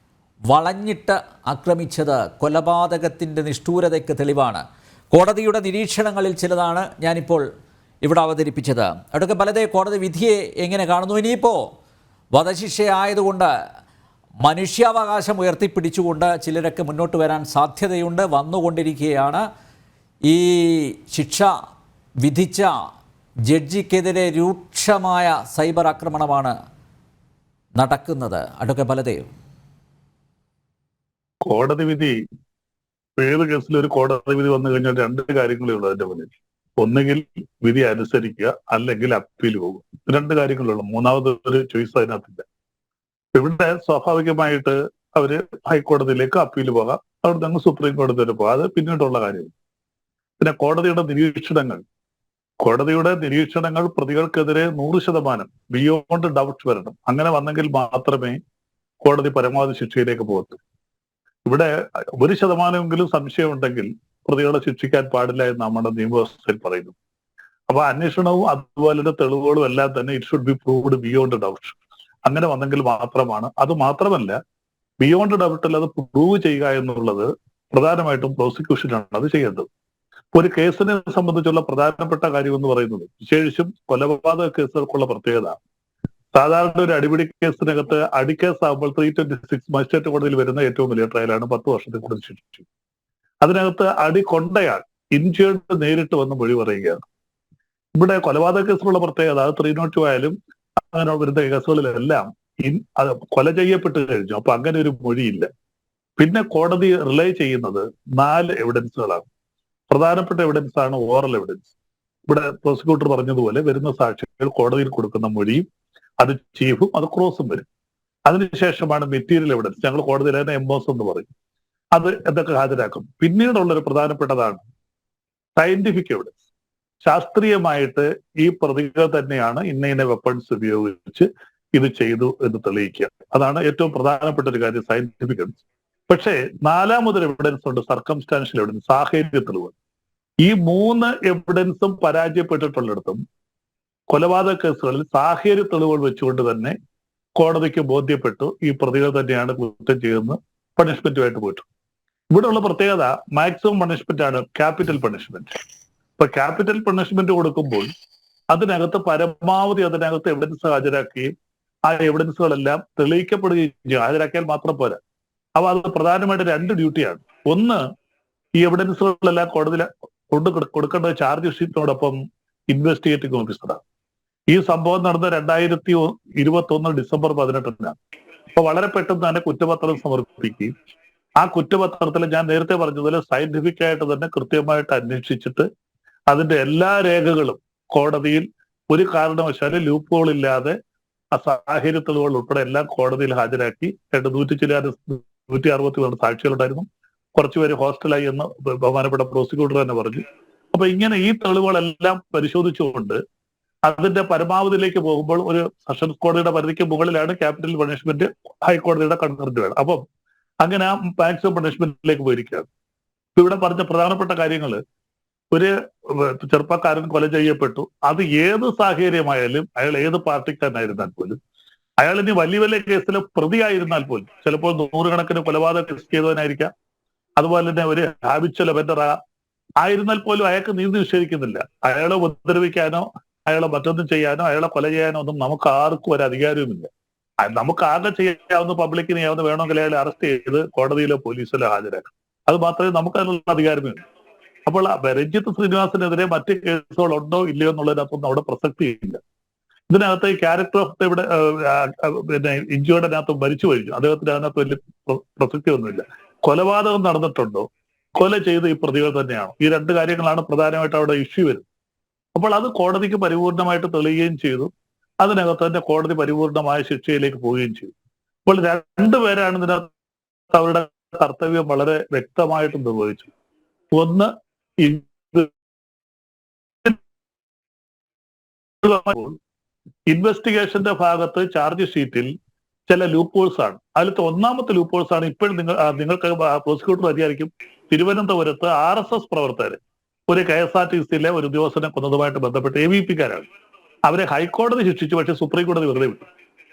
വളഞ്ഞിട്ട് ആക്രമിച്ചത് കൊലപാതകത്തിൻ്റെ നിഷ്ഠൂരതയ്ക്ക് തെളിവാണ്. കോടതിയുടെ നിരീക്ഷണങ്ങളിൽ ചിലതാണ് ഞാനിപ്പോൾ ഇവിടെ അവതരിപ്പിച്ചത്. അവിടെയൊക്കെ പലതേ കോടതി വിധിയെ എങ്ങനെ കാണുന്നു? ഇനിയിപ്പോൾ വധശിക്ഷയായതുകൊണ്ട് മനുഷ്യാവകാശം ഉയർത്തിപ്പിടിച്ചുകൊണ്ട് ചിലരൊക്കെ മുന്നോട്ട് വരാൻ സാധ്യതയുണ്ട്, വന്നുകൊണ്ടിരിക്കുകയാണ്. ഈ ശിക്ഷ വിധിച്ച ജഡ്ജിക്കെതിരെ രൂക്ഷമായ സൈബർ ആക്രമണമാണ് നടക്കുന്നത്. അതൊക്കെ പലതേ കോടതി വിധി, ഏത് കേസിലും ഒരു കോടതി വിധി വന്നു കഴിഞ്ഞാൽ രണ്ട് കാര്യങ്ങളേ ഉള്ളൂ അതിന്റെ മുന്നിൽ. ഒന്നുകിൽ വിധി അനുസരിക്കുക, അല്ലെങ്കിൽ അപ്പീൽ പോകും. രണ്ട് കാര്യങ്ങളുള്ളൂ, മൂന്നാമത് ഒരു ചോയ്സ് അതിനകത്തില്ല. ഇവിടെ സ്വാഭാവികമായിട്ട് അവര് ഹൈക്കോടതിയിലേക്ക് അപ്പീൽ പോകാം, അവിടെ നിന്ന് സുപ്രീം കോടതി വരെ പോകാം. അത് പിന്നീടുള്ള കാര്യം. പിന്നെ കോടതിയുടെ നിരീക്ഷണങ്ങൾ പ്രതികൾക്കെതിരെ 100% ബിയോണ്ട് ഡൗട്ട് വരണം. അങ്ങനെ വന്നെങ്കിൽ മാത്രമേ കോടതി പരമാവധി ശിക്ഷയിലേക്ക് പോകത്തു. ഇവിടെ 1% സംശയമുണ്ടെങ്കിൽ പ്രതികളെ ശിക്ഷിക്കാൻ പാടില്ല എന്ന് നമ്മുടെ നിയമവ്യവസ്ഥയിൽ പറയുന്നു. അപ്പൊ അന്വേഷണവും അതുപോലെ തെളിവുകളും എല്ലാം തന്നെ it should be proved beyond doubt. അങ്ങനെ വന്നെങ്കിൽ മാത്രമാണ്. അത് മാത്രമല്ല, ബിയോണ്ട് ഡൗട്ടിൽ അത് പ്രൂവ് ചെയ്യുക എന്നുള്ളത് പ്രധാനമായിട്ടും പ്രോസിക്യൂഷനാണ് അത് ചെയ്യേണ്ടത്. ഒരു കേസിനെ സംബന്ധിച്ചുള്ള പ്രധാനപ്പെട്ട കാര്യം എന്ന് പറയുന്നത്, വിശേഷിച്ചും കൊലപാതക കേസുകൾക്കുള്ള പ്രത്യേകത, സാധാരണ ഒരു അടിപിടി കേസിനകത്ത് അടിക്കേസാകുമ്പോൾ 326 മജിസ്ട്രേറ്റ് കോടതിയിൽ വരുന്ന ഏറ്റവും വലിയ ട്രയലാണ് 10 വർഷത്തിൽ കൂടുതൽ ശിക്ഷിച്ചു. അതിനകത്ത് അടി കൊണ്ടയാൾ ഇൻജേർഡ് നേരിട്ട് വന്ന് മൊഴി പറയുകയാണ്. ഇവിടെ കൊലപാതക കേസിലുള്ള പ്രത്യേകത, അത് 302 ആയാലും അങ്ങനെ വരുന്ന കേസുകളിലെല്ലാം കൊല ചെയ്യപ്പെട്ട് കഴിഞ്ഞു. അപ്പൊ അങ്ങനെ ഒരു മൊഴിയില്ല. പിന്നെ കോടതി റിലൈ ചെയ്യുന്നത് 4 എവിഡൻസുകളാണ്. പ്രധാനപ്പെട്ട എവിഡൻസ് ആണ് ഓറൽ എവിഡൻസ്. ഇവിടെ പ്രോസിക്യൂട്ടർ പറഞ്ഞതുപോലെ വരുന്ന സാക്ഷികൾ കോടതിയിൽ കൊടുക്കുന്ന മൊഴിയും അത് ചീഫും അത് ക്രോസും വരും. അതിനുശേഷമാണ് മെറ്റീരിയൽ എവിഡൻസ്, ഞങ്ങൾ കോടതിയിൽ തന്നെ എംബോസ് എന്ന് പറയും, അത് എന്തൊക്കെ ഹാജരാക്കും. പിന്നീടുള്ളൊരു പ്രധാനപ്പെട്ടതാണ് സയന്റിഫിക് എവിഡൻസ്. ശാസ്ത്രീയമായിട്ട് ഈ പ്രതികൾ തന്നെയാണ് ഇന്ന വെപ്പൺസ് ഉപയോഗിച്ച് ഇത് ചെയ്തു എന്ന് തെളിയിക്കുക. അതാണ് ഏറ്റവും പ്രധാനപ്പെട്ട ഒരു കാര്യം, സയന്റിഫിക് എവിഡൻസ്. പക്ഷേ 4മതൊരു എവിഡൻസ് ഉണ്ട്, സർക്കംസ്റ്റാൻഷ്യൽ എവിഡൻസ്, സാഹചര്യ തെളിവ്. ഈ 3 എവിഡൻസും പരാജയപ്പെട്ടിട്ടുള്ളിടത്തും കൊലപാതക കേസുകളിൽ സാഹചര്യ തെളിവുകൾ വെച്ചുകൊണ്ട് തന്നെ കോടതിക്ക് ബോധ്യപ്പെട്ടു ഈ പ്രതികൾ തന്നെയാണ് കുറ്റം ചെയ്യുന്നത്, പണിഷ്മെന്റുമായിട്ട് പോയിട്ടു. ഇവിടെയുള്ള പ്രത്യേകത മാക്സിമം പണിഷ്മെന്റ് ആണ് ക്യാപിറ്റൽ പണിഷ്മെന്റ്. ഇപ്പൊ ക്യാപിറ്റൽ പണിഷ്മെന്റ് കൊടുക്കുമ്പോൾ അതിനകത്ത് പരമാവധി എവിഡൻസ് ഹാജരാക്കുകയും ആ എവിഡൻസുകളെല്ലാം തെളിയിക്കപ്പെടുകയും ചെയ്യും. ഹാജരാക്കിയാൽ മാത്രം പോരാ. അപ്പൊ അത് പ്രധാനമായിട്ട് 2 ഡ്യൂട്ടിയാണ്. ഒന്ന്, ഈ എവിഡൻസുകളെല്ലാം കോടതിയിൽ കൊടുക്കേണ്ട ചാർജ് ഷീറ്റിനോടൊപ്പം ഇൻവെസ്റ്റിഗേറ്റിംഗ് ഓഫീസറാണ്. ഈ സംഭവം നടന്ന 2021 ഡിസംബർ 18-നാണ്. അപ്പൊ വളരെ പെട്ടെന്ന് തന്നെ കുറ്റപത്രം സമർപ്പിക്കുകയും ആ കുറ്റപത്രത്തിൽ ഞാൻ നേരത്തെ പറഞ്ഞതുപോലെ സയന്റിഫിക് ആയിട്ട് തന്നെ കൃത്യമായിട്ട് അന്വേഷിച്ചിട്ട് അതിന്റെ എല്ലാ രേഖകളും കോടതിയിൽ ഒരു കാരണവശാലും ലൂപ്പ് ഹോൾ ഇല്ലാതെ ആ സാഹചര്യ തെളിവുകൾ ഉൾപ്പെടെ എല്ലാം കോടതിയിൽ ഹാജരാക്കി. 160 സാക്ഷികളുണ്ടായിരുന്നു. കുറച്ചുപേര് ഹോസ്റ്റലായി എന്ന് ബഹുമാനപ്പെട്ട പ്രോസിക്യൂട്ടർ തന്നെ പറഞ്ഞു. അപ്പൊ ഇങ്ങനെ ഈ തെളിവുകളെല്ലാം പരിശോധിച്ചുകൊണ്ട് അതിന്റെ പരമാവധിയിലേക്ക് പോകുമ്പോൾ ഒരു സെഷൻസ് കോടതിയുടെ പരിധിക്ക് മുകളിലാണ് ക്യാപിറ്റൽ പണിഷ്മെന്റ്, ഹൈക്കോടതിയുടെ കൺകറന്റ് വേണം. അപ്പം അങ്ങനെ ആ മാക്സിമം പണിഷ്മെന്റിലേക്ക് പോയിരിക്കുകയാണ്. ഇവിടെ പറഞ്ഞ പ്രധാനപ്പെട്ട കാര്യങ്ങൾ, ഒരു ചെറുപ്പക്കാരൻ കൊല ചെയ്യപ്പെട്ടു, അത് ഏത് സാഹചര്യമായാലും അയാൾ ഏത് പാർട്ടിക്കാരനായിരുന്നാൽ പോലും, അയാൾ ഇനി വലിയ വലിയ കേസിൽ പ്രതിയായിരുന്നാൽ പോലും, ചിലപ്പോൾ 100 കണക്കിന് കൊലപാതക കേസ് ചെയ്തവനായിരിക്കാം, അതുപോലെ തന്നെ ഒരു ഹാബിച്വൽ ഒഫൻഡർ ആയിരുന്നാൽ പോലും അയാൾക്ക് നീതി നിഷേധിക്കുന്നില്ല. അയാളെ ഉപദ്രവിക്കാനോ അയാളെ മറ്റൊന്നും ചെയ്യാനോ അയാളെ കൊല ചെയ്യാനോ ഒന്നും നമുക്ക് ആർക്കും ഒരു അധികാരവുമില്ല. നമുക്ക് ആകെ ചെയ്യാവുന്ന പബ്ലിക്കിന് ചെയ്യാവുന്ന വേണമെങ്കിൽ അയാളെ അറസ്റ്റ് ചെയ്ത് കോടതിയിലോ പോലീസിലോ ഹാജരാക്കും. അത് മാത്രമേ നമുക്ക് അതിനുള്ള അധികാരമേ ഉള്ളൂ. അപ്പോൾ രഞ്ജിത്ത് ശ്രീനിവാസനെതിരെ മറ്റ് കേസുകൾ ഉണ്ടോ ഇല്ലയോ എന്നുള്ളതിനകത്തൊന്നും അവിടെ പ്രസക്തിയില്ല. ഇതിനകത്ത് ഈ ക്യാരക്ടർ ഓഫ് ഇവിടെ പിന്നെ ഇഞ്ചോയുടെ അകത്ത് മരിച്ചു കഴിഞ്ഞു, അദ്ദേഹത്തിന് അതിനകത്ത് വലിയ പ്രസക്തി ഒന്നുമില്ല. കൊലപാതകം നടന്നിട്ടുണ്ടോ, കൊല ചെയ്ത ഈ പ്രതികൾ തന്നെയാണോ, ഈ 2 കാര്യങ്ങളാണ് പ്രധാനമായിട്ട് അവിടെ ഇഷ്യൂ വരുന്നത്. അപ്പോൾ അത് കോടതിക്ക് പരിപൂർണമായിട്ട് തെളിയുകയും ചെയ്തു. അതിനകത്ത് തന്നെ കോടതി പരിപൂർണമായ ശിക്ഷയിലേക്ക് പോവുകയും ചെയ്തു. അപ്പോൾ 2 പേരാണ് ഇതിനകത്ത് അവരുടെ കർത്തവ്യം വളരെ വ്യക്തമായിട്ട് നിർവഹിച്ചു. ഒന്ന്, ഇൻവെസ്റ്റിഗേഷന്റെ ഭാഗത്ത് ചാർജ് ഷീറ്റിൽ ചില ലൂപ്പ് ഹോൾസ് ആണ്. അതിലത്തെ 1ാമത്തെ ലൂപ്പ് ഹോൾസ് ആണ് ഇപ്പോഴും നിങ്ങൾക്ക് പ്രോസിക്യൂട്ടർ അറിയായിരിക്കും. തിരുവനന്തപുരത്ത് RSS പ്രവർത്തകർ ഒരു KSRTCയിലെ ഒരു ഉദ്യോഗസ്ഥനെ കൊന്നതുമായിട്ട് ബന്ധപ്പെട്ട് AVP-കാരാണ്. അവരെ ഹൈക്കോടതി ശിക്ഷിച്ചു, പക്ഷെ സുപ്രീം കോടതി വെറുതെ വിട്ടു.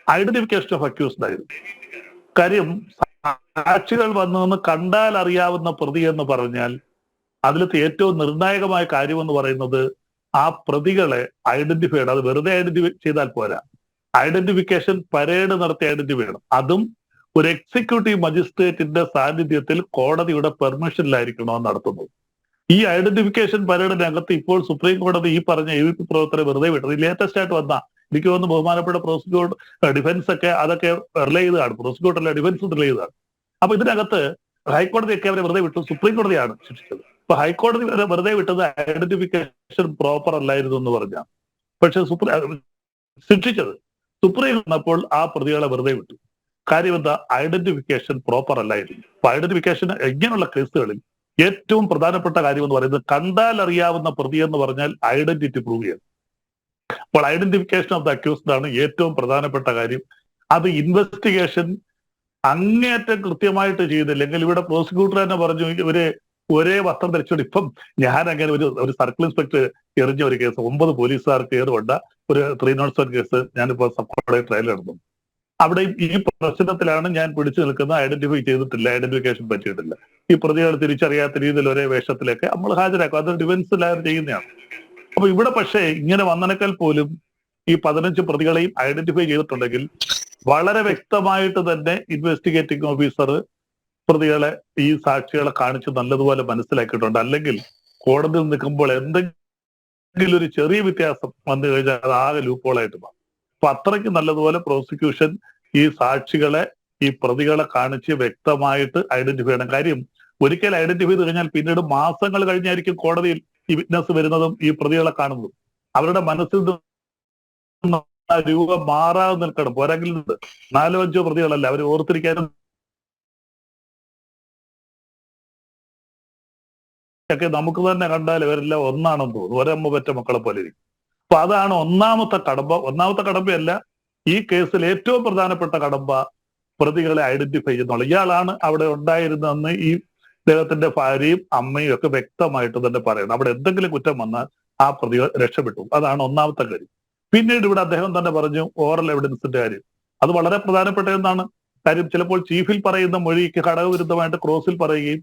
ഐഡന്റിഫിക്കേഷൻ ഓഫ് അക്യൂസ്ഡ് ആയിരുന്നു. കാര്യം സാക്ഷികൾ വന്നതെന്ന് കണ്ടാൽ അറിയാവുന്ന പ്രതി എന്ന് പറഞ്ഞാൽ അതിലത്തെ ഏറ്റവും നിർണായകമായ കാര്യമെന്ന് പറയുന്നത് ആ പ്രതികളെ ഐഡന്റിഫൈ ചെയ്യണം. അത് വെറുതെ ഐഡന്റിഫൈ ചെയ്താൽ പോരാ, ഐഡന്റിഫിക്കേഷൻ പരേഡ് നടത്തി ഐഡന്റിഫൈ ചെയ്യണം. അതും ഒരു എക്സിക്യൂട്ടീവ് മജിസ്ട്രേറ്റിന്റെ സാന്നിധ്യത്തിൽ കോടതിയുടെ പെർമിഷനിലായിരിക്കണോ നടത്തുന്നത്. ഈ ഐഡന്റിഫിക്കേഷൻ പരേഡിനകത്ത് ഇപ്പോൾ സുപ്രീം കോടതി ഈ പറഞ്ഞ AVP പ്രവർത്തകരെ വെറുതെ വിട്ടത്. ലേറ്റസ്റ്റ് ആയിട്ട് വന്ന എനിക്ക് തോന്നുന്നു ബഹുമാനപ്പെട്ട പ്രോസിക്യൂട്ടർ ഡിഫൻസ് ഒക്കെ അതൊക്കെ റിലേ ചെയ്തതാണ്, പ്രോസിക്യൂട്ടറല്ല ഡിഫൻസ് റിലേ ചെയ്തതാണ്. അപ്പൊ ഇതിനകത്ത് ഹൈക്കോടതിയൊക്കെ അവരെ വെറുതെ വിട്ടു, സുപ്രീം കോടതിയാണ് ശിക്ഷിച്ചത്. അപ്പൊ ഹൈക്കോടതി വരെ വെറുതെ വിട്ടത് ഐഡന്റിഫിക്കേഷൻ പ്രോപ്പർ അല്ലായിരുന്നു എന്ന് പറഞ്ഞാൽ, പക്ഷെ ശിക്ഷിച്ചത് സുപ്രീം വന്നപ്പോൾ ആ പ്രതികളെ വെറുതെ വിട്ടു. കാര്യം എന്താ? ഐഡന്റിഫിക്കേഷൻ പ്രോപ്പർ അല്ലായിരുന്നു. അപ്പൊ ഐഡന്റിഫിക്കേഷൻ ഇങ്ങനെയുള്ള കേസുകളിൽ ഏറ്റവും പ്രധാനപ്പെട്ട കാര്യം എന്ന് പറയുന്നത് കണ്ടാൽ അറിയാവുന്ന പ്രതി എന്ന് പറഞ്ഞാൽ ഐഡന്റിറ്റി പ്രൂവ് ചെയ്യണം. അപ്പോൾ ഐഡന്റിഫിക്കേഷൻ ഓഫ് ദ അക്യൂസ്ഡ് ആണ് ഏറ്റവും പ്രധാനപ്പെട്ട കാര്യം. അത് ഇൻവെസ്റ്റിഗേഷൻ അങ്ങേയറ്റം കൃത്യമായിട്ട് ചെയ്തില്ലെങ്കിൽ ഇവിടെ പ്രോസിക്യൂട്ടർ തന്നെ പറഞ്ഞു ഇവര് ഒരേ വസ്ത്രം ധരിച്ചുകൊണ്ട്. ഇപ്പം ഞാൻ അങ്ങനെ ഒരു സർക്കിൾ ഇൻസ്പെക്ടർ എറിഞ്ഞ ഒരു കേസ് 9 പോലീസുകാർക്ക് ഏറുകൊണ്ട ഒരു 307 കേസ് ഞാനിപ്പോ സബ് കോടതി ട്രയൽ നടന്നു. അവിടെ ഈ പ്രശ്നത്തിലാണ് ഞാൻ പിടിച്ചു നിൽക്കുന്നത്. ഐഡന്റിഫൈ ചെയ്തിട്ടില്ല, ഐഡന്റിഫിക്കേഷൻ പറ്റിയിട്ടില്ല. ഈ പ്രതികൾ തിരിച്ചറിയാത്ത രീതിയിൽ ഒരേ വേഷത്തിലേക്ക് നമ്മൾ ഹാജരാക്കും. അത് ഡിഫൻസ് ലായർ ചെയ്യുന്നതാണ്. അപ്പൊ ഇവിടെ പക്ഷേ ഇങ്ങനെ വന്നനേക്കാൾ പോലും ഈ 15 പ്രതികളെയും ഐഡന്റിഫൈ ചെയ്തിട്ടുണ്ടെങ്കിൽ വളരെ വ്യക്തമായിട്ട് തന്നെ ഇൻവെസ്റ്റിഗേറ്റിംഗ് ഓഫീസർ പ്രതികളെ ഈ സാക്ഷികളെ കാണിച്ച് നല്ലതുപോലെ മനസ്സിലാക്കിയിട്ടുണ്ട്. അല്ലെങ്കിൽ കോടതിയിൽ നിൽക്കുമ്പോൾ എന്തെങ്കിലും ഒരു ചെറിയ വ്യത്യാസം വന്നു കഴിഞ്ഞാൽ അത് ആകെ ലൂപ്പോളായിട്ട് മാറും. അപ്പൊ അത്രയ്ക്ക് നല്ലതുപോലെ പ്രോസിക്യൂഷൻ ഈ സാക്ഷികളെ ഈ പ്രതികളെ കാണിച്ച് വ്യക്തമായിട്ട് ഐഡന്റിഫൈ ചെയ്യണം. കാര്യം ഒരിക്കൽ ഐഡന്റിഫൈ ചെയ്ത് കഴിഞ്ഞാൽ പിന്നീട് മാസങ്ങൾ കഴിഞ്ഞായിരിക്കും കോടതിയിൽ ഈ വിറ്റ്നസ് വരുന്നതും ഈ പ്രതികളെ കാണുന്നതും. അവരുടെ മനസ്സിൽ രൂപം മാറാതെ നിൽക്കണം. പോരെങ്കിൽ 4-5 പ്രതികളല്ല, അവർ ഓർത്തിരിക്കാനും ഒക്കെ നമുക്ക് തന്നെ കണ്ടാൽ ഇവരെല്ലാം ഒന്നാണെന്ന് തോന്നും. ഒരമ്മ പറ്റ മക്കളെ പോലെ ഇരിക്കും. അപ്പൊ അതാണ് ഒന്നാമത്തെ കടമ്പ. ഒന്നാമത്തെ കടമ്പയല്ല, ഈ കേസിൽ ഏറ്റവും പ്രധാനപ്പെട്ട കടമ്പ പ്രതികളെ ഐഡന്റിഫൈ ചെയ്യുന്നുള്ള. ഇയാളാണ് അവിടെ ഉണ്ടായിരുന്നതെന്ന് ഈ അദ്ദേഹത്തിന്റെ ഭാര്യയും അമ്മയും ഒക്കെ വ്യക്തമായിട്ട് തന്നെ പറയുന്നത്. അവിടെ എന്തെങ്കിലും കുറ്റം വന്നാൽ ആ പ്രതികൾ രക്ഷപ്പെട്ടു. അതാണ് ഒന്നാമത്തെ കാര്യം. പിന്നീട് ഇവിടെ അദ്ദേഹം തന്നെ പറഞ്ഞു ഓറൽ എവിഡൻസിന്റെ കാര്യം. അത് വളരെ പ്രധാനപ്പെട്ടതെന്നാണ്. കാര്യം ചിലപ്പോൾ ചീഫിൽ പറയുന്ന മൊഴിക്ക് ഘടകവിരുദ്ധമായിട്ട് ക്രോസിൽ പറയുകയും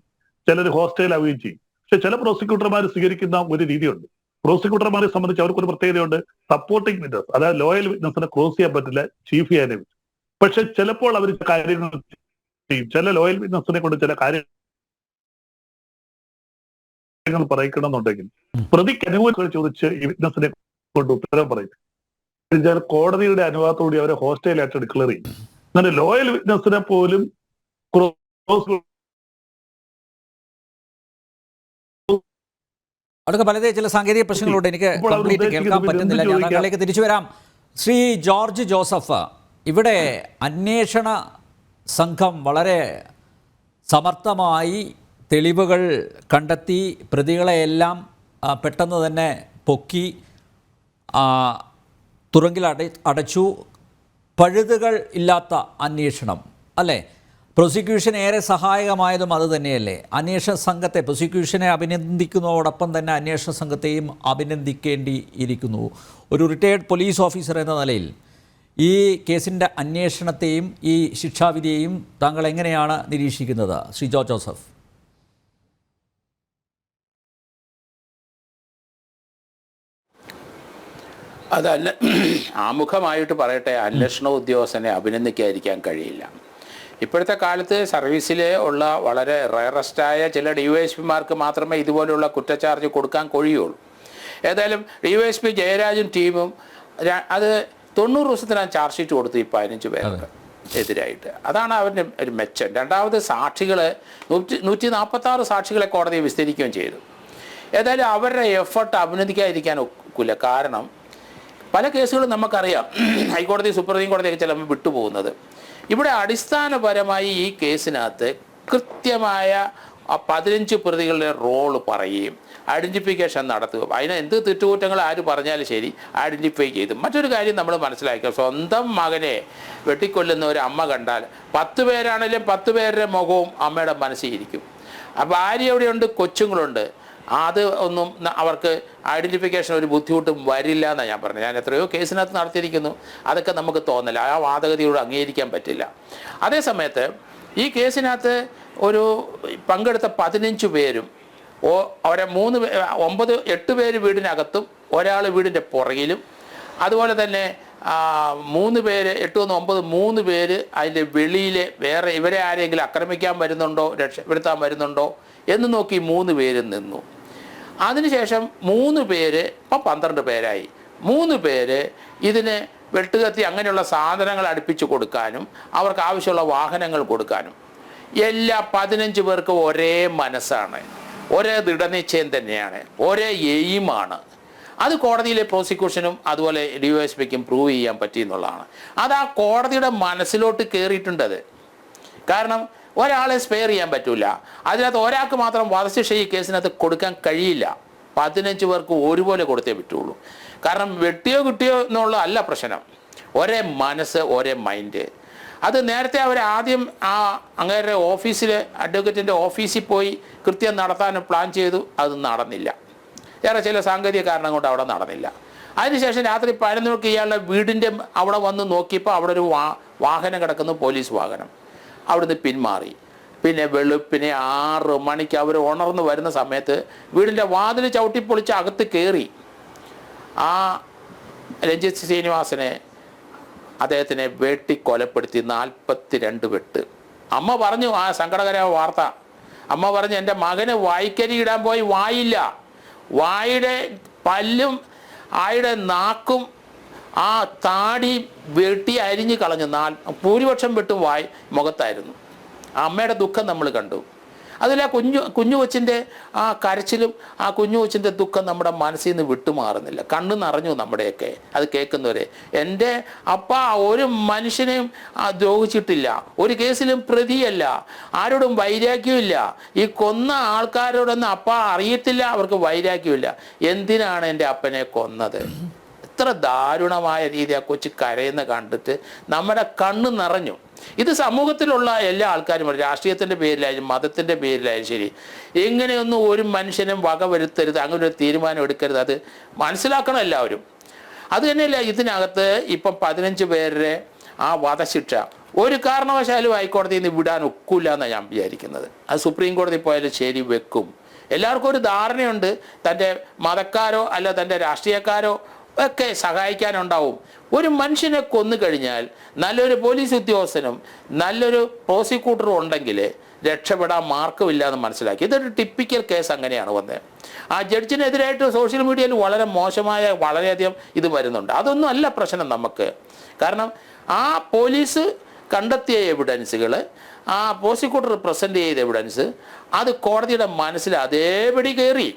ചിലർ ഹോസ്റ്റൈൽ ആവുകയും ചെയ്യും. പക്ഷെ ചില പ്രോസിക്യൂട്ടർമാർ സ്വീകരിക്കുന്ന ഒരു രീതിയുണ്ട്. പ്രോസിക്യൂട്ടർമാരെ സംബന്ധിച്ച് അവർക്കൊരു പ്രത്യേകതയുണ്ട്. സപ്പോർട്ടിംഗ് വിറ്റ്നസ്, അതായത് ലോയൽ വിറ്റ്നസിനെ ക്രോസ് ചെയ്യാൻ പറ്റില്ല, ചീഫ് ചെയ്യാനേ പറ്റും. പക്ഷെ ചിലപ്പോൾ അവർ കാര്യങ്ങൾ ചെയ്യും. ചില ലോയൽ വിറ്റ്നസിനെ കൊണ്ട് ചില കാര്യങ്ങൾ പറയിക്കണമെന്നുണ്ടെങ്കിൽ പ്രതിക്ക് അനുകൂലങ്ങൾ ചോദിച്ച് ഈ വിറ്റ്നസിനെ കൊണ്ട് ഉത്തരം പറയും. കോടതിയുടെ അനുവാദത്തോടെ അവരെ ഹോസ്റ്റൈലായിട്ട് ഡിക്ലെയർ ചെയ്യും. അങ്ങനെ ലോയൽ വിറ്റ്നസിനെ പോലും ക്രോസ് അതൊക്കെ പലതേ ചില സാങ്കേതിക പ്രശ്നങ്ങളുണ്ട്. എനിക്ക് കംപ്ലീറ്റ് കേൾക്കാൻ പറ്റുന്നില്ല. ഞാൻ താങ്കളിലേക്ക് തിരിച്ചു വരാം. ശ്രീ ജോർജ് ജോസഫ്, ഇവിടെ അന്വേഷണ സംഘം വളരെ സമർത്ഥമായി തെളിവുകൾ കണ്ടെത്തി പ്രതികളെയെല്ലാം പെട്ടെന്ന് തന്നെ പൊക്കി തുറങ്കിൽ അടച്ചു. പഴുതുകൾ ഇല്ലാത്ത അന്വേഷണം അല്ലേ? പ്രോസിക്യൂഷൻ ഏറെ സഹായകമായതും അത് തന്നെയല്ലേ? അന്വേഷണ സംഘത്തെ, പ്രോസിക്യൂഷനെ അഭിനന്ദിക്കുന്നതോടൊപ്പം തന്നെ അന്വേഷണ സംഘത്തെയും അഭിനന്ദിക്കേണ്ടിയിരിക്കുന്നു. ഒരു റിട്ടയേർഡ് പോലീസ് ഓഫീസർ എന്ന നിലയിൽ ഈ കേസിൻ്റെ അന്വേഷണത്തെയും ഈ ശിക്ഷാവിധിയെയും താങ്കൾ എങ്ങനെയാണ് നിരീക്ഷിക്കുന്നത്, ശ്രീ ജോർജ് ജോസഫ്? അതല്ല, ആമുഖമായിട്ട് പറയട്ടെ, അന്വേഷണ ഉദ്യോഗസ്ഥനെ അഭിനന്ദിക്കാതിരിക്കാൻ കഴിയില്ല. ഇപ്പോഴത്തെ കാലത്ത് സർവീസിൽ ഉള്ള വളരെ റയറസ്റ്റായ ചില DYSPമാർക്ക് മാത്രമേ ഇതുപോലെയുള്ള കുറ്റച്ചാർജ് കൊടുക്കാൻ കഴിയുള്ളൂ. ഏതായാലും DYSP ജയരാജും ടീമും അത് 90 ദിവസത്തിനാണ് ചാർജ് ഷീറ്റ് കൊടുത്തു ഈ 15 പേർക്ക് എതിരായിട്ട്. അതാണ് അവരുടെ ഒരു മെച്ചം. രണ്ടാമത് സാക്ഷികൾ 146 സാക്ഷികളെ കോടതിയെ വിസ്തരിക്കുകയും ചെയ്തു. ഏതായാലും അവരുടെ എഫർട്ട് അഭിനന്ദിക്കാതിരിക്കാൻ ഒക്കില്ല. കാരണം പല കേസുകളും നമുക്കറിയാം, ഹൈക്കോടതി സുപ്രീം കോടതിയൊക്കെ ചിലപ്പോൾ വിട്ടുപോകുന്നത്. ഇവിടെ അടിസ്ഥാനപരമായി ഈ കേസിനകത്ത് കൃത്യമായ 15 പ്രതികളുടെ റോള് പറയുകയും ഐഡൻറ്റിഫിക്കേഷൻ നടത്തുക. അതിന് എന്ത് തെറ്റുകുറ്റങ്ങൾ ആര് പറഞ്ഞാലും ശരി ഐഡൻറ്റിഫൈ ചെയ്തു. മറ്റൊരു കാര്യം നമ്മൾ മനസ്സിലാക്കുക, സ്വന്തം മകനെ വെട്ടിക്കൊല്ലുന്ന ഒരു അമ്മ കണ്ടാൽ 10 പേരാണെങ്കിലും 10 പേരുടെ മുഖവും അമ്മയുടെ മനസ്സിൽ ഇരിക്കും. ഭാര്യ എവിടെയുണ്ട്, കൊച്ചുങ്ങളുണ്ട്, അത് ഒന്നും അവർക്ക് ഐഡൻറ്റിഫിക്കേഷൻ ഒരു ബുദ്ധിമുട്ടും വരില്ല എന്നാണ് ഞാൻ പറഞ്ഞത്. ഞാൻ എത്രയോ കേസിനകത്ത് നടത്തിയിരിക്കുന്നു. അതൊക്കെ നമുക്ക് തോന്നില്ല, ആ വാദഗതിയോട് അംഗീകരിക്കാൻ പറ്റില്ല. അതേസമയത്ത് ഈ കേസിനകത്ത് ഒരു പങ്കെടുത്ത 15 പേരും അവരെ 8 പേര് വീടിനകത്തും ഒരാൾ വീടിൻ്റെ പുറകിലും, അതുപോലെ തന്നെ 3 പേര് 8 1 9 3 പേര് അതിൻ്റെ വെളിയിൽ വേറെ ഇവരെ ആരെങ്കിലും ആക്രമിക്കാൻ വരുന്നുണ്ടോ രക്ഷപ്പെടുത്താൻ വരുന്നുണ്ടോ എന്ന് നോക്കി 3 പേര് നിന്നു. അതിനുശേഷം 3 പേര് ഇപ്പം 12 പേരായി. 3 പേര് ഇതിന് വെട്ടുകത്തി അങ്ങനെയുള്ള സാധനങ്ങൾ അടുപ്പിച്ച് കൊടുക്കാനും അവർക്ക് ആവശ്യമുള്ള വാഹനങ്ങൾ കൊടുക്കാനും. എല്ലാ 15 പേർക്ക് ഒരേ മനസ്സാണ്, ഒരേ ദൃഢനിശ്ചയം തന്നെയാണ്, ഒരേ എയിമാണ്. അത് കോടതിയിലെ പ്രോസിക്യൂഷനും അതുപോലെ DYSPക്കും പ്രൂവ് ചെയ്യാൻ പറ്റിയെന്നുള്ളതാണ്. അത് ആ കോടതിയുടെ മനസ്സിലോട്ട് കയറിയിട്ടുണ്ടത്. കാരണം ഒരാളെ സ്പെയർ ചെയ്യാൻ പറ്റില്ല. അതിനകത്ത് ഒരാൾക്ക് മാത്രം വധശിക്ഷ ഈ കേസിനകത്ത് കൊടുക്കാൻ കഴിയില്ല. 15 പേർക്ക് ഒരുപോലെ കൊടുത്തേ പറ്റുള്ളൂ. കാരണം വെട്ടിയോ കിട്ടിയോ എന്നുള്ള അല്ല പ്രശ്നം, ഒരേ മനസ്സ്, ഒരേ മൈൻഡ്. അത് നേരത്തെ അവർ ആദ്യം അങ്ങേരുടെ ഓഫീസിൽ അഡ്വക്കേറ്റിൻ്റെ ഓഫീസിൽ പോയി കൃത്യം നടത്താൻ പ്ലാൻ ചെയ്തു. അത് നടന്നില്ല, വേറെ ചില സാങ്കേതിക കാരണം കൊണ്ട് അവിടെ നടന്നില്ല. അതിനുശേഷം രാത്രി 11 മണിക്ക് ഇയാളുടെ വീടിൻ്റെ അവിടെ വന്ന് നോക്കിയപ്പോൾ അവിടെ ഒരു വാഹനം കിടക്കുന്നു, പോലീസ് വാഹനം. അവിടുന്ന് പിന്മാറി. പിന്നെ വെളുപ്പിനെ 6 മണിക്ക് അവർ ഉണർന്ന് വരുന്ന സമയത്ത് വീടിൻ്റെ വാതിൽ ചവിട്ടിപ്പൊളിച്ച് അകത്ത് കയറി ആ രഞ്ജിത്ത് ശ്രീനിവാസനെ, അദ്ദേഹത്തിനെ വെട്ടി കൊലപ്പെടുത്തി. 42 വെട്ട്. അമ്മ പറഞ്ഞു, ആ സങ്കടകരമായ വാർത്ത, അമ്മ പറഞ്ഞു, എൻ്റെ മകന് വായ്ക്കരി ഇടാൻ പോയി വായില്ല, വായുടെ പല്ലും ആയുടെ നാക്കും ആ താടി വെട്ടി അരിഞ്ഞ് കളഞ്ഞു. ഭൂരിപക്ഷം വെട്ടും വായ് മുഖത്തായിരുന്നു. ആ അമ്മയുടെ ദുഃഖം നമ്മൾ കണ്ടു. അതിൽ ആ കുഞ്ഞു കൊച്ചിൻ്റെ ആ കരച്ചിലും ആ കുഞ്ഞു കൊച്ചിൻ്റെ ദുഃഖം നമ്മുടെ മനസ്സിൽ നിന്ന് വിട്ടുമാറുന്നില്ല. കണ്ണ് നിറഞ്ഞു നമ്മുടെയൊക്കെ അത് കേൾക്കുന്നവരെ. എൻ്റെ അപ്പ ഒരു മനുഷ്യനെയും ദ്രോഹിച്ചിട്ടില്ല, ഒരു കേസിലും പ്രതിയല്ല, ആരോടും വൈരാഗ്യമില്ല. ഈ കൊന്ന ആൾക്കാരോടൊന്നും അപ്പ അറിയത്തില്ല, അവർക്ക് വൈരാഗ്യമില്ല. എന്തിനാണ് എൻ്റെ അപ്പനെ കൊന്നത്? എത്ര ദാരുണമായ രീതി ആ കൊച്ചു കരയുന്ന കണ്ടിട്ട് നമ്മുടെ കണ്ണ് നിറഞ്ഞു. ഇത് സമൂഹത്തിലുള്ള എല്ലാ ആൾക്കാരും, രാഷ്ട്രീയത്തിൻ്റെ പേരിലായാലും മതത്തിൻ്റെ പേരിലായാലും ശരി, എങ്ങനെയൊന്നും ഒരു മനുഷ്യനും വകവരുത്തരുത്, അങ്ങനെ ഒരു തീരുമാനം എടുക്കരുത്. അത് മനസ്സിലാക്കണം എല്ലാവരും. അത് തന്നെയല്ല ഇതിനകത്ത് ഇപ്പം 15 പേരുടെ ആ വധശിക്ഷ ഒരു കാരണവശാലും ഹൈക്കോടതിയിൽ നിന്ന് വിടാൻ ഒക്കില്ല എന്നാണ് ഞാൻ വിചാരിക്കുന്നത്. അത് സുപ്രീം കോടതി പോയാലും ശരി വെക്കും. എല്ലാവർക്കും ഒരു ധാരണയുണ്ട്, തൻ്റെ മതക്കാരോ അല്ല തൻ്റെ രാഷ്ട്രീയക്കാരോ ഒക്കെ സഹായിക്കാനുണ്ടാവും. ഒരു മനുഷ്യനെ കൊന്നു കഴിഞ്ഞാൽ നല്ലൊരു പോലീസ് ഉദ്യോഗസ്ഥനും നല്ലൊരു പ്രോസിക്യൂട്ടറും ഉണ്ടെങ്കിൽ രക്ഷപ്പെടാൻ മാർഗമില്ല എന്ന് മനസ്സിലാക്കി. ഇതൊരു ടിപ്പിക്കൽ കേസ് അങ്ങനെയാണ് വന്നത്. ആ ജഡ്ജിനെതിരായിട്ട് സോഷ്യൽ മീഡിയയിൽ വളരെ മോശമായ വളരെയധികം ഇത് വരുന്നുണ്ട്. അതൊന്നും അല്ല പ്രശ്നം നമുക്ക്. കാരണം ആ പോലീസ് കണ്ടെത്തിയ എവിഡൻസുകൾ, ആ പ്രോസിക്യൂട്ടർ പ്രസൻറ്റ് ചെയ്ത എവിഡൻസ്, അത് കോടതിയുടെ മനസ്സിൽ അതേപടി കയറി.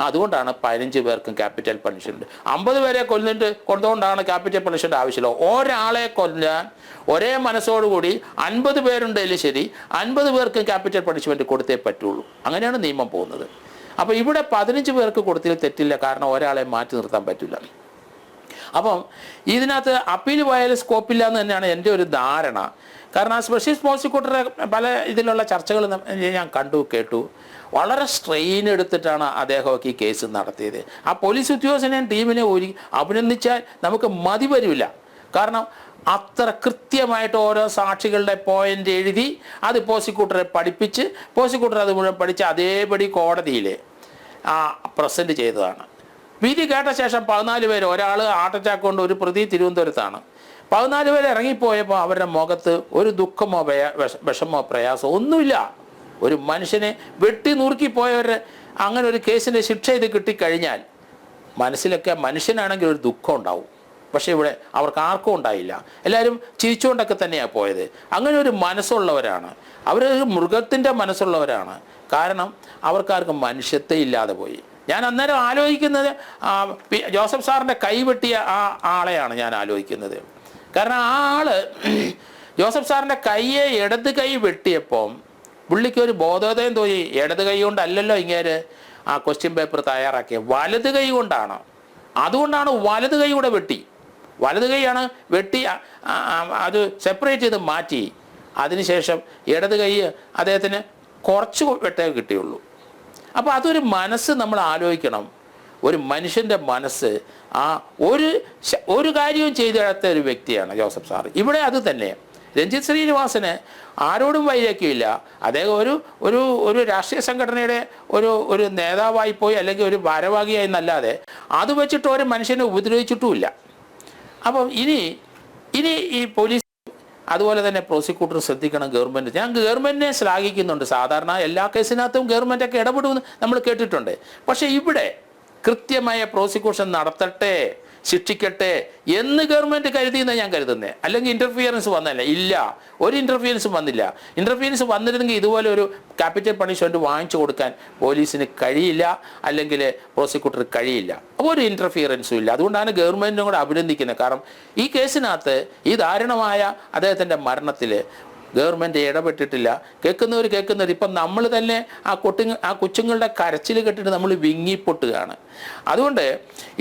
അതുകൊണ്ടാണ് 15 പേർക്കും ക്യാപിറ്റൽ പണിഷ്മെൻറ്റ്. 50 പേരെ കൊന്നുകൊണ്ടാണ് ക്യാപിറ്റൽ പണിഷ്മെൻറ്റ് ആവശ്യമില്ല. ഒരാളെ കൊല്ലാൻ ഒരേ മനസ്സോടുകൂടി 50 പേരുണ്ടെങ്കിലും ശരി 50 പേർക്കും ക്യാപിറ്റൽ പണിഷ്മെൻറ്റ് കൊടുത്തേ പറ്റുള്ളൂ. അങ്ങനെയാണ് നിയമം പോകുന്നത്. അപ്പോൾ ഇവിടെ 15 പേർക്ക് കൊടുത്തതിൽ തെറ്റില്ല, കാരണം ഒരാളെ മാറ്റി നിർത്താൻ പറ്റില്ല. അപ്പം ഇതിനകത്ത് അപ്പീൽ പോയാലും സ്കോപ്പില്ല എന്ന് തന്നെയാണ് എൻ്റെ ഒരു ധാരണ. കാരണം ആ സ്പെഷ്യൽ പ്രോസിക്യൂട്ടറെ പല ഇതിലുള്ള ചർച്ചകൾ ഞാൻ കണ്ടു കേട്ടു. വളരെ സ്ട്രെയിൻ എടുത്തിട്ടാണ് അദ്ദേഹമൊക്കെ ഈ കേസ് നടത്തിയത്. ആ പോലീസ് ഉദ്യോഗസ്ഥനെയും ടീമിനെ അഭിനന്ദിച്ചാൽ നമുക്ക് മതി വരില്ല. കാരണം അത്ര കൃത്യമായിട്ട് ഓരോ സാക്ഷികളുടെ പോയിന്റ് എഴുതി അത് പ്രോസിക്യൂട്ടറെ പഠിപ്പിച്ച് പ്രോസിക്യൂട്ടർ അത് മുഴുവൻ പഠിച്ച് അതേപടി കോടതിയിൽ പ്രസൻറ്റ് ചെയ്തതാണ്. വിധി കേട്ട ശേഷം 14 പേര്, ഒരാൾ ഹാർട്ട് അറ്റാക്ക് കൊണ്ട് ഒരു പ്രതി തിരുവനന്തപുരത്താണ്. 14 പേര് ഇറങ്ങിപ്പോയപ്പോൾ അവരുടെ മുഖത്ത് ഒരു ദുഃഖമോ വിഷമോ പ്രയാസമോ ഒന്നുമില്ല. ഒരു മനുഷ്യനെ വെട്ടി നുറുക്കിപ്പോയവരുടെ അങ്ങനെ ഒരു കേസിൻ്റെ ശിക്ഷ ഇത് കിട്ടിക്കഴിഞ്ഞാൽ മനസ്സിലൊക്കെ മനുഷ്യനാണെങ്കിൽ ഒരു ദുഃഖം ഉണ്ടാവും. പക്ഷേ ഇവിടെ അവർക്ക് ആർക്കും ഉണ്ടായില്ല. എല്ലാവരും ചിരിച്ചുകൊണ്ടൊക്കെ തന്നെയാണ് പോയത്. അങ്ങനെ ഒരു മനസ്സുള്ളവരാണ് അവരൊരു മൃഗത്തിൻ്റെ മനസ്സുള്ളവരാണ്. കാരണം അവർക്കാർക്കും മനുഷ്യത്വം ഇല്ലാതെ പോയി. ഞാൻ അന്നേരം ആലോചിക്കുന്നത് ജോസഫ് സാറിൻ്റെ കൈ വെട്ടിയ ആ ആളെയാണ് ഞാൻ ആലോചിക്കുന്നത്. കാരണം ആ ആള് ജോസഫ് സാറിൻ്റെ കൈയെ ഇടത് കൈ വെട്ടിയപ്പം പുള്ളിക്ക് ഒരു ബോധോദയം തോന്നി. ഇടത് കൈ കൊണ്ടല്ലല്ലോ ഇങ്ങേര് ആ ക്വസ്റ്റ്യൻ പേപ്പർ തയ്യാറാക്കിയത്, വലത് കൈ കൊണ്ടാണ്. അതുകൊണ്ടാണ് വലത് കൈ കൂടെ വെട്ടി. വലത് കൈയാണ് വെട്ടി അത് സെപ്പറേറ്റ് ചെയ്ത് മാറ്റി. അതിനുശേഷം ഇടത് കൈ അദ്ദേഹത്തിന് കുറച്ച് വെട്ടേ കിട്ടിയുള്ളൂ. അപ്പോൾ അതൊരു മനസ്സ് നമ്മൾ ആലോചിക്കണം. ഒരു മനുഷ്യൻ്റെ മനസ്സ് ഒരു കാര്യവും ചെയ്തെടുത്ത ഒരു വ്യക്തിയാണ് ജോസഫ് സാർ. ഇവിടെ അത് തന്നെ രഞ്ജിത്ത് ശ്രീനിവാസന് ആരോടും വൈരാഗ്യമില്ല. അദ്ദേഹം ഒരു രാഷ്ട്രീയ സംഘടനയുടെ ഒരു നേതാവായി പോയി അല്ലെങ്കിൽ ഒരു ഭാരവാഹിയായി എന്നല്ലാതെ അത് വെച്ചിട്ട് ഒരു മനുഷ്യനെ ഉപദ്രവിച്ചിട്ടുമില്ല. അപ്പം ഇനി ഈ പോലീസ് അതുപോലെ തന്നെ പ്രോസിക്യൂട്ടർ ശ്രദ്ധിക്കണം. ഗവൺമെൻറ്, ഞാൻ ഗവൺമെൻറ്റിനെ ശ്ലാഘിക്കുന്നുണ്ട്. സാധാരണ എല്ലാ കേസിനകത്തും ഗവൺമെൻറ്റൊക്കെ ഇടപെടുമെന്ന് നമ്മൾ കേട്ടിട്ടുണ്ട്. പക്ഷേ ഇവിടെ കൃത്യമായ പ്രോസിക്യൂഷൻ നടത്തട്ടെ, ശിക്ഷിക്കട്ടെ എന്ന് ഗവൺമെൻറ് കരുതിയെന്നാണ് ഞാൻ കരുതുന്നത്. അല്ലെങ്കിൽ ഇൻ്റർഫിയറൻസ് വന്നല്ല, ഇല്ല, ഒരു ഇൻ്റർഫിയറൻസും വന്നില്ല. ഇൻ്റർഫിയറൻസ് വന്നിരുന്നെങ്കിൽ ഇതുപോലെ ഒരു ക്യാപിറ്റൽ പണിഷ്മെൻറ്റ് വാങ്ങിച്ചു കൊടുക്കാൻ പോലീസിന് കഴിയില്ല, അല്ലെങ്കിൽ പ്രോസിക്യൂട്ടർ കഴിയില്ല. ഒരു ഇൻ്റർഫിയറൻസും ഇല്ല. അതുകൊണ്ടാണ് ഗവൺമെൻറ്റിനും കൂടെ അഭിനന്ദിക്കുന്നത്. കാരണം ഈ കേസിനകത്ത് ഈ ദാരുണമായ അദ്ദേഹത്തിൻ്റെ മരണത്തിൽ ഗവൺമെൻറ് ഇടപെട്ടിട്ടില്ല. കേൾക്കുന്നവർ ഇപ്പം നമ്മൾ തന്നെ ആ കൊച്ചുങ്ങളുടെ കരച്ചിൽ കേട്ടിട്ട് നമ്മൾ വിങ്ങിപ്പൊട്ടുകയാണ്. അതുകൊണ്ട്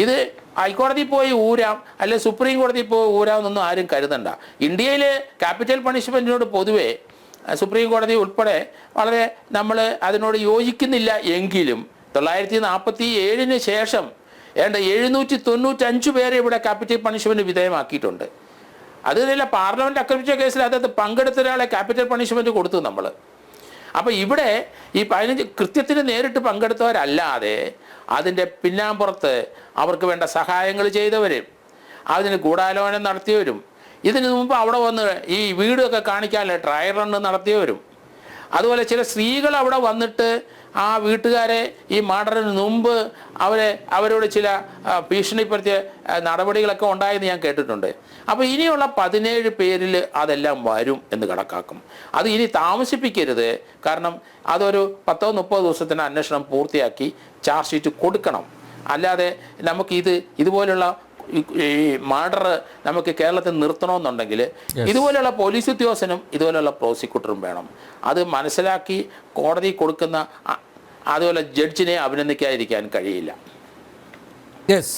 ഇത് ഹൈക്കോടതി പോയി ഊരാം, അല്ലെ സുപ്രീം കോടതി പോയി ഊരാമെന്നൊന്നും ആരും കരുതണ്ട. ഇന്ത്യയിൽ ക്യാപിറ്റൽ പണിഷ്മെൻറ്റിനോട് പൊതുവേ സുപ്രീം കോടതി ഉൾപ്പെടെ വളരെ നമ്മൾ അതിനോട് യോജിക്കുന്നില്ല. എങ്കിലും 1947 ശേഷം 795 പേരെ ഇവിടെ ക്യാപിറ്റൽ പണിഷ്മെൻറ്റ് വിധേയമാക്കിയിട്ടുണ്ട്. അത് തന്നെ പാർലമെൻറ്റ് ആക്രമിച്ച കേസിൽ അതായത് പങ്കെടുത്ത ഒരാളെ ക്യാപിറ്റൽ പണിഷ്മെൻറ്റ് കൊടുത്തു നമ്മൾ. അപ്പോൾ ഇവിടെ ഈ 15 കൃത്യത്തിന് നേരിട്ട് പങ്കെടുത്തവരല്ലാതെ അതിൻ്റെ പിന്നാമ്പുറത്ത് അവർക്ക് വേണ്ട സഹായങ്ങൾ ചെയ്തവരും അതിന് ഗൂഢാലോചന നടത്തിയവരും ഇതിനു മുമ്പ് അവിടെ വന്ന് ഈ വീടൊക്കെ കാണിക്കാനുള്ള ട്രയൽ റൺ നടത്തിയവരും അതുപോലെ ചില സ്ത്രീകൾ അവിടെ വന്നിട്ട് ആ വീട്ടുകാരെ ഈ മർഡറിന് മുമ്പ് അവരോട് ചില ഭീഷണിപ്പെടുത്തിയ നടപടികളൊക്കെ ഉണ്ടായെന്ന് ഞാൻ കേട്ടിട്ടുണ്ട്. അപ്പോൾ ഇനിയുള്ള 17 പേരിൽ അതെല്ലാം വരും എന്ന് കണക്കാക്കും. അത് ഇനി താമസിപ്പിക്കരുത്. കാരണം അതൊരു 10-30 ദിവസത്തിന് അന്വേഷണം പൂർത്തിയാക്കി ചാർജ് ഷീറ്റ് കൊടുക്കണം. അല്ലാതെ നമുക്ക് ഇതുപോലുള്ള ഈ മർഡർ നമുക്ക് കേരളത്തിൽ നിർത്തണമെന്നുണ്ടെങ്കിൽ ഇതുപോലെയുള്ള പോലീസ് ഉദ്യോഗസ്ഥനും ഇതുപോലെയുള്ള പ്രോസിക്യൂട്ടറും വേണം. അത് മനസ്സിലാക്കി കോടതി കൊടുക്കുന്ന അതുപോലെ ജഡ്ജിനെ അഭിനന്ദിക്കാതിരിക്കാൻ കഴിയില്ല. യെസ്.